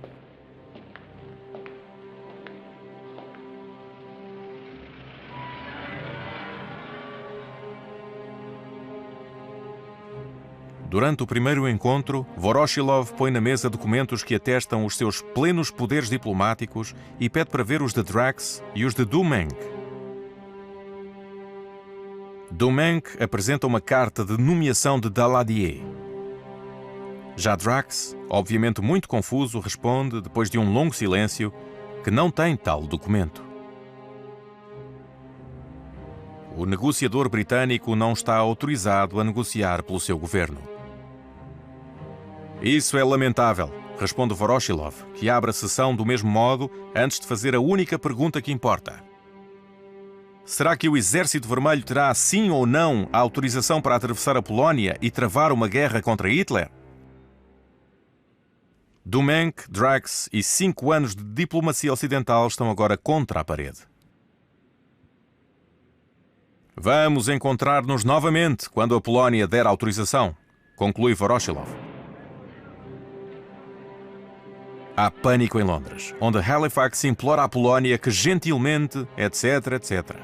Durante o primeiro encontro, Voroshilov põe na mesa documentos que atestam os seus plenos poderes diplomáticos e pede para ver os de Drax e os de Dumenque. Dumenque apresenta uma carta de nomeação de Daladier. Já Drax, obviamente muito confuso, responde, depois de um longo silêncio, que não tem tal documento. O negociador britânico não está autorizado a negociar pelo seu governo. Isso é lamentável, responde Voroshilov, que abre a sessão do mesmo modo antes de fazer a única pergunta que importa. Será que o Exército Vermelho terá, sim ou não, a autorização para atravessar a Polónia e travar uma guerra contra Hitler? Dumenk, Drax e 5 anos de diplomacia ocidental estão agora contra a parede. Vamos encontrar-nos novamente quando a Polónia der autorização, conclui Voroshilov. Há pânico em Londres, onde Halifax implora à Polónia que gentilmente, etc, etc.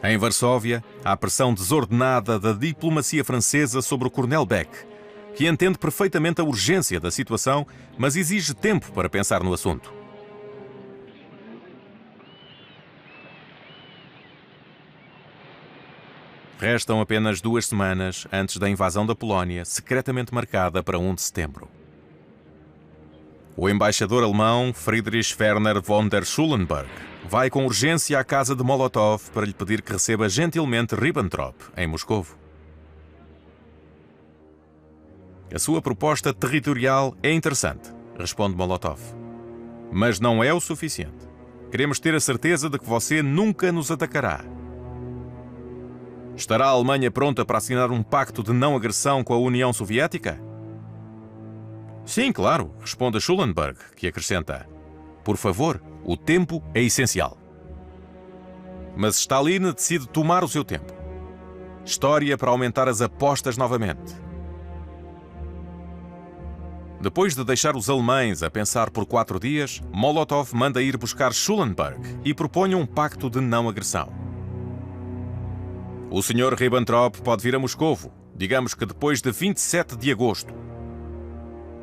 Em Varsóvia, há pressão desordenada da diplomacia francesa sobre o coronel Beck, que entende perfeitamente a urgência da situação, mas exige tempo para pensar no assunto. Restam apenas 2 semanas antes da invasão da Polónia, secretamente marcada para 1 de setembro. O embaixador alemão Friedrich Werner von der Schulenburg vai com urgência à casa de Molotov para lhe pedir que receba gentilmente Ribbentrop, em Moscovo. A sua proposta territorial é interessante, responde Molotov. Mas não é o suficiente. Queremos ter a certeza de que você nunca nos atacará. Estará a Alemanha pronta para assinar um pacto de não agressão com a União Soviética? Sim, claro, responde Schulenburg, que acrescenta: por favor, o tempo é essencial. Mas Stalin decide tomar o seu tempo. História para aumentar as apostas novamente. Depois de deixar os alemães a pensar por 4 dias, Molotov manda ir buscar Schulenburg e propõe um pacto de não agressão. O Sr. Ribbentrop pode vir a Moscovo, digamos que depois de 27 de agosto.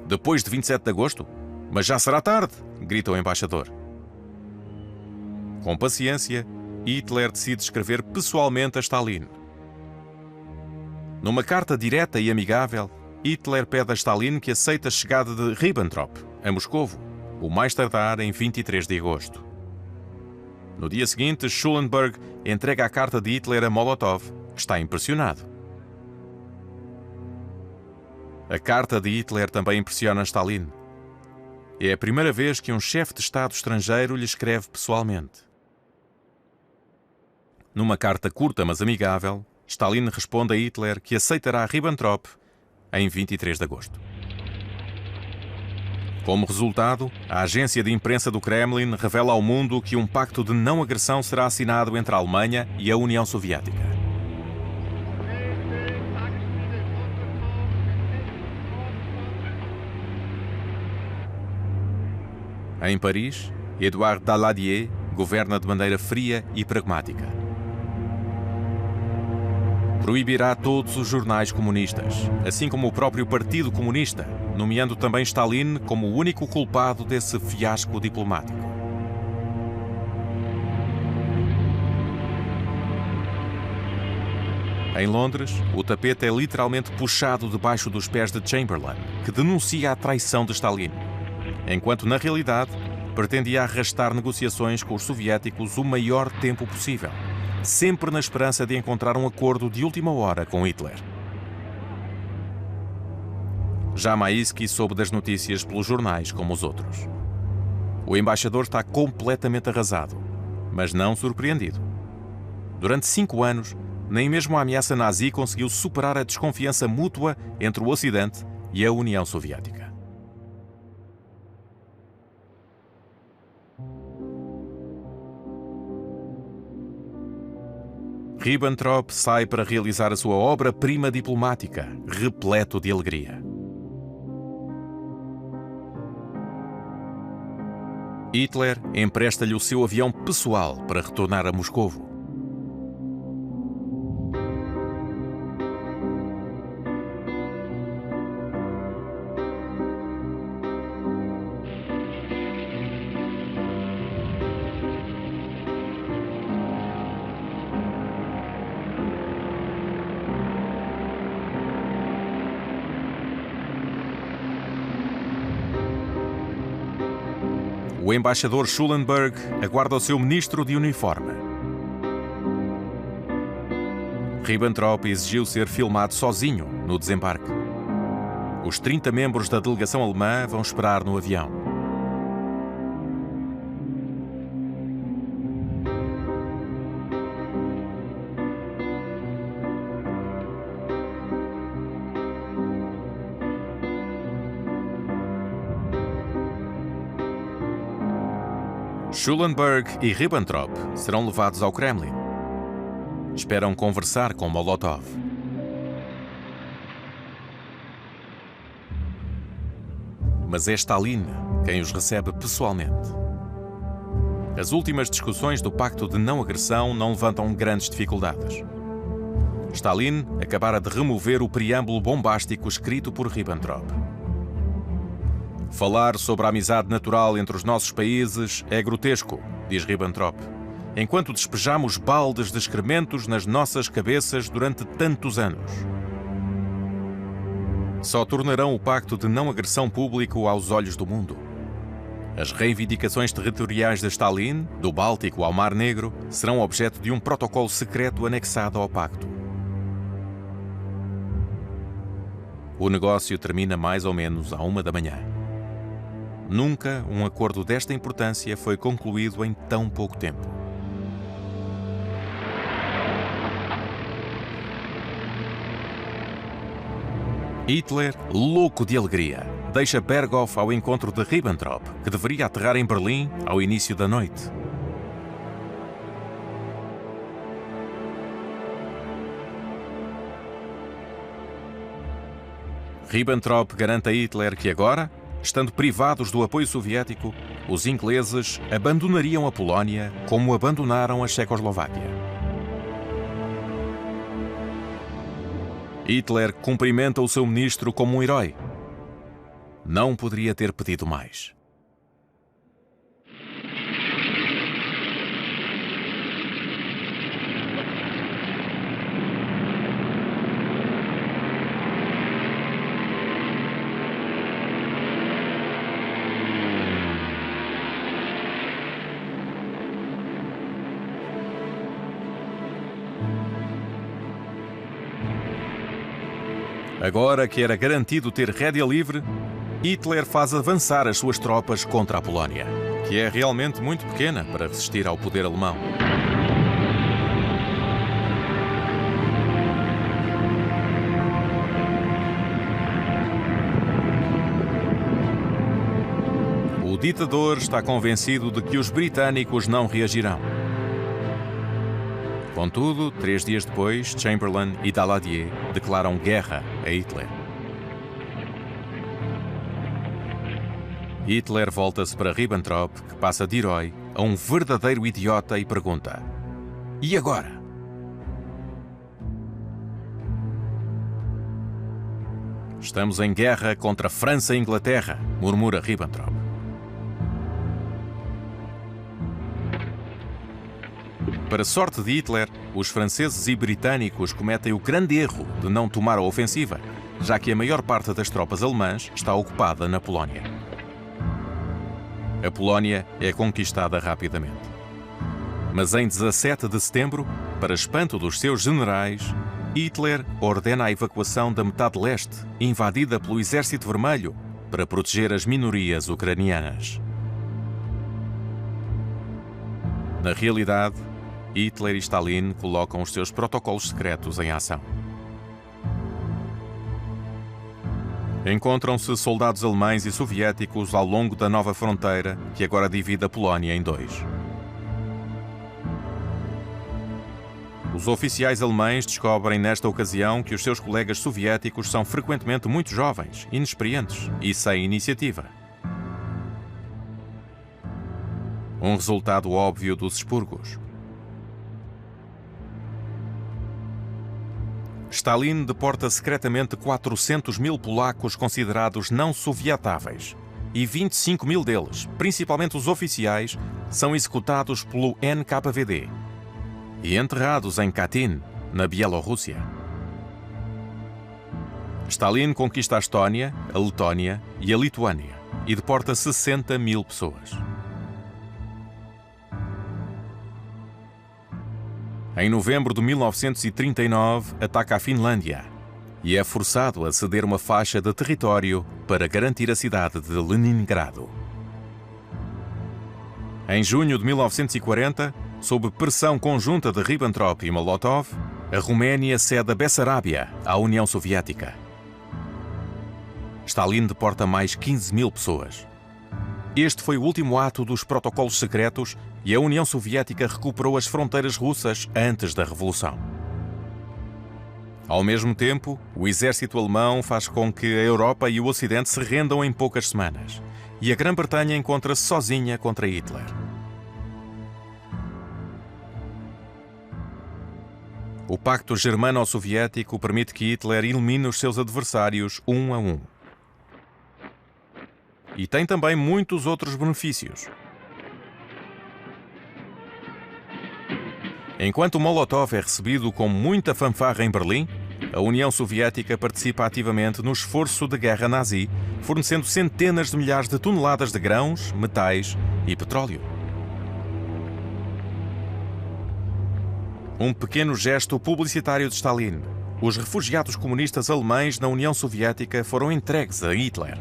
Depois de 27 de agosto? Mas já será tarde, grita o embaixador. Com paciência, Hitler decide escrever pessoalmente a Stalin. Numa carta direta e amigável, Hitler pede a Stalin que aceite a chegada de Ribbentrop a Moscovo, o mais tardar em 23 de agosto. No dia seguinte, Schulenburg entrega a carta de Hitler a Molotov, que está impressionado. A carta de Hitler também impressiona Stalin. É a primeira vez que um chefe de Estado estrangeiro lhe escreve pessoalmente. Numa carta curta mas amigável, Stalin responde a Hitler que aceitará Ribbentrop em 23 de agosto. Como resultado, a agência de imprensa do Kremlin revela ao mundo que um pacto de não agressão será assinado entre a Alemanha e a União Soviética. Em Paris, Édouard Daladier governa de maneira fria e pragmática. Proibirá todos os jornais comunistas, assim como o próprio Partido Comunista, nomeando também Stalin como o único culpado desse fiasco diplomático. Em Londres, o tapete é literalmente puxado debaixo dos pés de Chamberlain, que denuncia a traição de Stalin, enquanto, na realidade, pretendia arrastar negociações com os soviéticos o maior tempo possível, sempre na esperança de encontrar um acordo de última hora com Hitler. Já Maïski soube das notícias pelos jornais como os outros. O embaixador está completamente arrasado, mas não surpreendido. Durante 5 anos, nem mesmo a ameaça nazi conseguiu superar a desconfiança mútua entre o Ocidente e a União Soviética. Ribbentrop sai para realizar a sua obra-prima diplomática, repleto de alegria. Hitler empresta-lhe o seu avião pessoal para retornar a Moscovo. O embaixador Schulenburg aguarda o seu ministro de uniforme. Ribbentrop exigiu ser filmado sozinho no desembarque. os 30 membros da delegação alemã vão esperar no avião. Schulenburg e Ribbentrop serão levados ao Kremlin. Esperam conversar com Molotov. Mas é Stalin quem os recebe pessoalmente. As últimas discussões do Pacto de Não Agressão não levantam grandes dificuldades. Stalin acabara de remover o preâmbulo bombástico escrito por Ribbentrop. Falar sobre a amizade natural entre os nossos países é grotesco, diz Ribbentrop, enquanto despejamos baldes de excrementos nas nossas cabeças durante tantos anos. Só tornarão o Pacto de Não Agressão público aos olhos do mundo. As reivindicações territoriais de Stalin, do Báltico ao Mar Negro, serão objeto de um protocolo secreto anexado ao Pacto. O negócio termina mais ou menos à 1 da manhã. Nunca um acordo desta importância foi concluído em tão pouco tempo. Hitler, louco de alegria, deixa Berghof ao encontro de Ribbentrop, que deveria aterrar em Berlim ao início da noite. Ribbentrop garante a Hitler que agora, estando privados do apoio soviético, os ingleses abandonariam a Polónia como abandonaram a Checoslováquia. Hitler cumprimenta o seu ministro como um herói. Não poderia ter pedido mais. Agora que era garantido ter rédea livre, Hitler faz avançar as suas tropas contra a Polónia, que é realmente muito pequena para resistir ao poder alemão. O ditador está convencido de que os britânicos não reagirão. Contudo, 3 dias depois, Chamberlain e Daladier declaram guerra a Hitler. Hitler volta-se para Ribbentrop, que passa de herói a um verdadeiro idiota, e pergunta: "E agora?" "Estamos em guerra contra França e Inglaterra", murmura Ribbentrop. Para a sorte de Hitler, os franceses e britânicos cometem o grande erro de não tomar a ofensiva, já que a maior parte das tropas alemãs está ocupada na Polónia. A Polónia é conquistada rapidamente. Mas em 17 de setembro, para espanto dos seus generais, Hitler ordena a evacuação da metade leste, invadida pelo Exército Vermelho, para proteger as minorias ucranianas. Na realidade, Hitler e Stalin colocam os seus protocolos secretos em ação. Encontram-se soldados alemães e soviéticos ao longo da nova fronteira, que agora divide a Polónia em 2. Os oficiais alemães descobrem nesta ocasião que os seus colegas soviéticos são frequentemente muito jovens, inexperientes e sem iniciativa. Um resultado óbvio dos expurgos. Stalin deporta secretamente 400 mil polacos considerados não sovietáveis, e 25 mil deles, principalmente os oficiais, são executados pelo NKVD e enterrados em Katyn, na Bielorrússia. Stalin conquista a Estónia, a Letónia e a Lituânia e deporta 60 mil pessoas. Em novembro de 1939, ataca a Finlândia. e é forçado a ceder uma faixa de território para garantir a cidade de Leningrado. Em junho de 1940, sob pressão conjunta de Ribbentrop e Molotov, a Roménia cede a Bessarábia à União Soviética. Stalin deporta mais 15.000 pessoas. Este foi o último ato dos protocolos secretos e a União Soviética recuperou as fronteiras russas antes da Revolução. Ao mesmo tempo, o exército alemão faz com que a Europa e o Ocidente se rendam em poucas semanas, e a Grã-Bretanha encontra-se sozinha contra Hitler. O pacto germano-soviético permite que Hitler elimine os seus adversários um a um. E tem também muitos outros benefícios. Enquanto Molotov é recebido com muita fanfarra em Berlim, a União Soviética participa ativamente no esforço de guerra nazi, fornecendo centenas de milhares de toneladas de grãos, metais e petróleo. Um pequeno gesto publicitário de Stalin. Os refugiados comunistas alemães na União Soviética foram entregues a Hitler.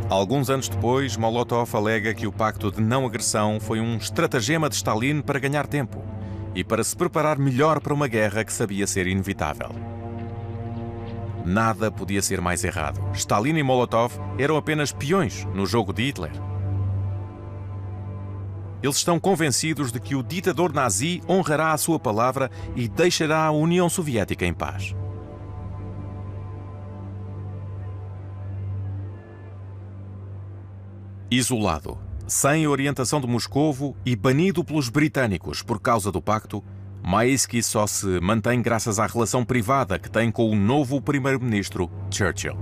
Alguns anos depois, Molotov alega que o pacto de não agressão foi um estratagema de Stalin para ganhar tempo e para se preparar melhor para uma guerra que sabia ser inevitável. Nada podia ser mais errado. Stalin e Molotov eram apenas peões no jogo de Hitler. Eles estão convencidos de que o ditador nazi honrará a sua palavra e deixará a União Soviética em paz. Isolado, sem orientação de Moscovo e banido pelos britânicos por causa do pacto, Maisky só se mantém graças à relação privada que tem com o novo primeiro-ministro Churchill.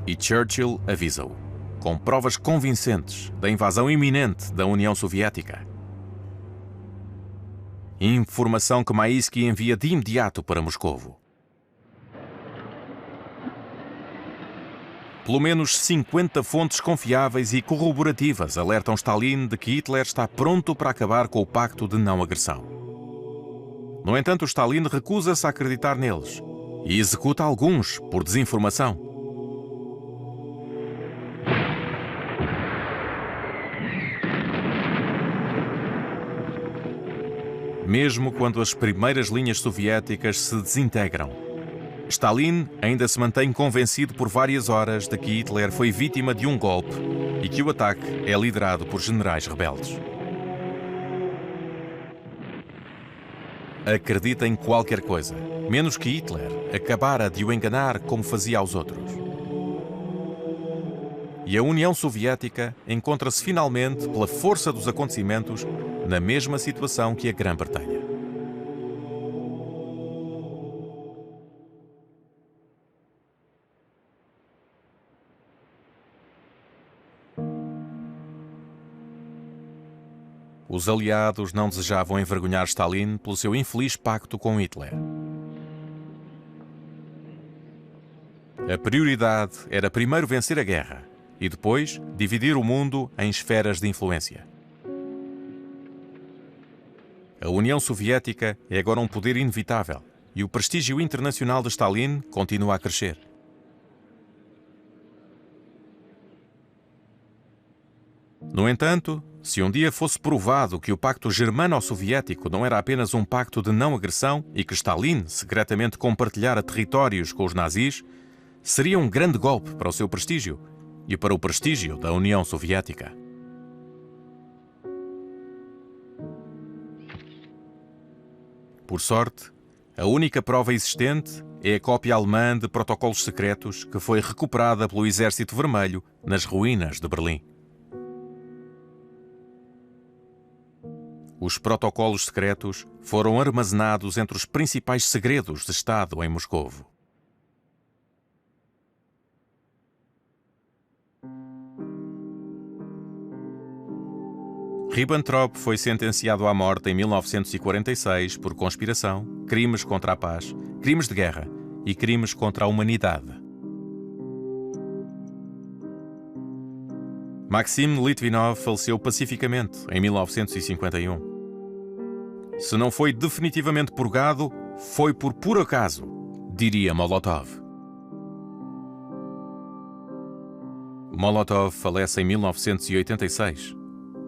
E Churchill avisa-o, com provas convincentes da invasão iminente da União Soviética. Informação que Maisky envia de imediato para Moscovo. Pelo menos 50 fontes confiáveis e corroborativas alertam Stalin de que Hitler está pronto para acabar com o pacto de não agressão. No entanto, Stalin recusa-se a acreditar neles e executa alguns por desinformação. Mesmo quando as primeiras linhas soviéticas se desintegram, Stalin ainda se mantém convencido por várias horas de que Hitler foi vítima de um golpe e que o ataque é liderado por generais rebeldes. Acredita em qualquer coisa, menos que Hitler acabara de o enganar como fazia aos outros. E a União Soviética encontra-se finalmente, pela força dos acontecimentos, na mesma situação que a Grã-Bretanha. Os aliados não desejavam envergonhar Stalin pelo seu infeliz pacto com Hitler. A prioridade era primeiro vencer a guerra e depois dividir o mundo em esferas de influência. A União Soviética é agora um poder inevitável e o prestígio internacional de Stalin continua a crescer. No entanto, se um dia fosse provado que o pacto germano-soviético não era apenas um pacto de não agressão e que Stalin secretamente compartilhara territórios com os nazis, seria um grande golpe para o seu prestígio e para o prestígio da União Soviética. Por sorte, a única prova existente é a cópia alemã de protocolos secretos que foi recuperada pelo Exército Vermelho nas ruínas de Berlim. Os protocolos secretos foram armazenados entre os principais segredos de Estado em Moscovo. Ribbentrop foi sentenciado à morte em 1946 por conspiração, crimes contra a paz, crimes de guerra e crimes contra a humanidade. Maxim Litvinov faleceu pacificamente em 1951. Se não foi definitivamente purgado, foi por puro acaso, diria Molotov. Molotov falece em 1986,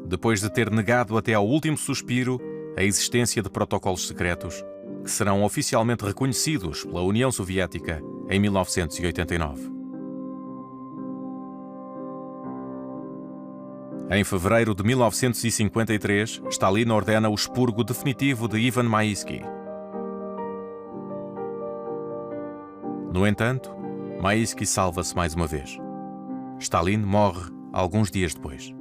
depois de ter negado até ao último suspiro a existência de protocolos secretos que serão oficialmente reconhecidos pela União Soviética em 1989. Em fevereiro de 1953, Stalin ordena o expurgo definitivo de Ivan Maïsky. No entanto, Maïsky salva-se mais uma vez. Stalin morre alguns dias depois.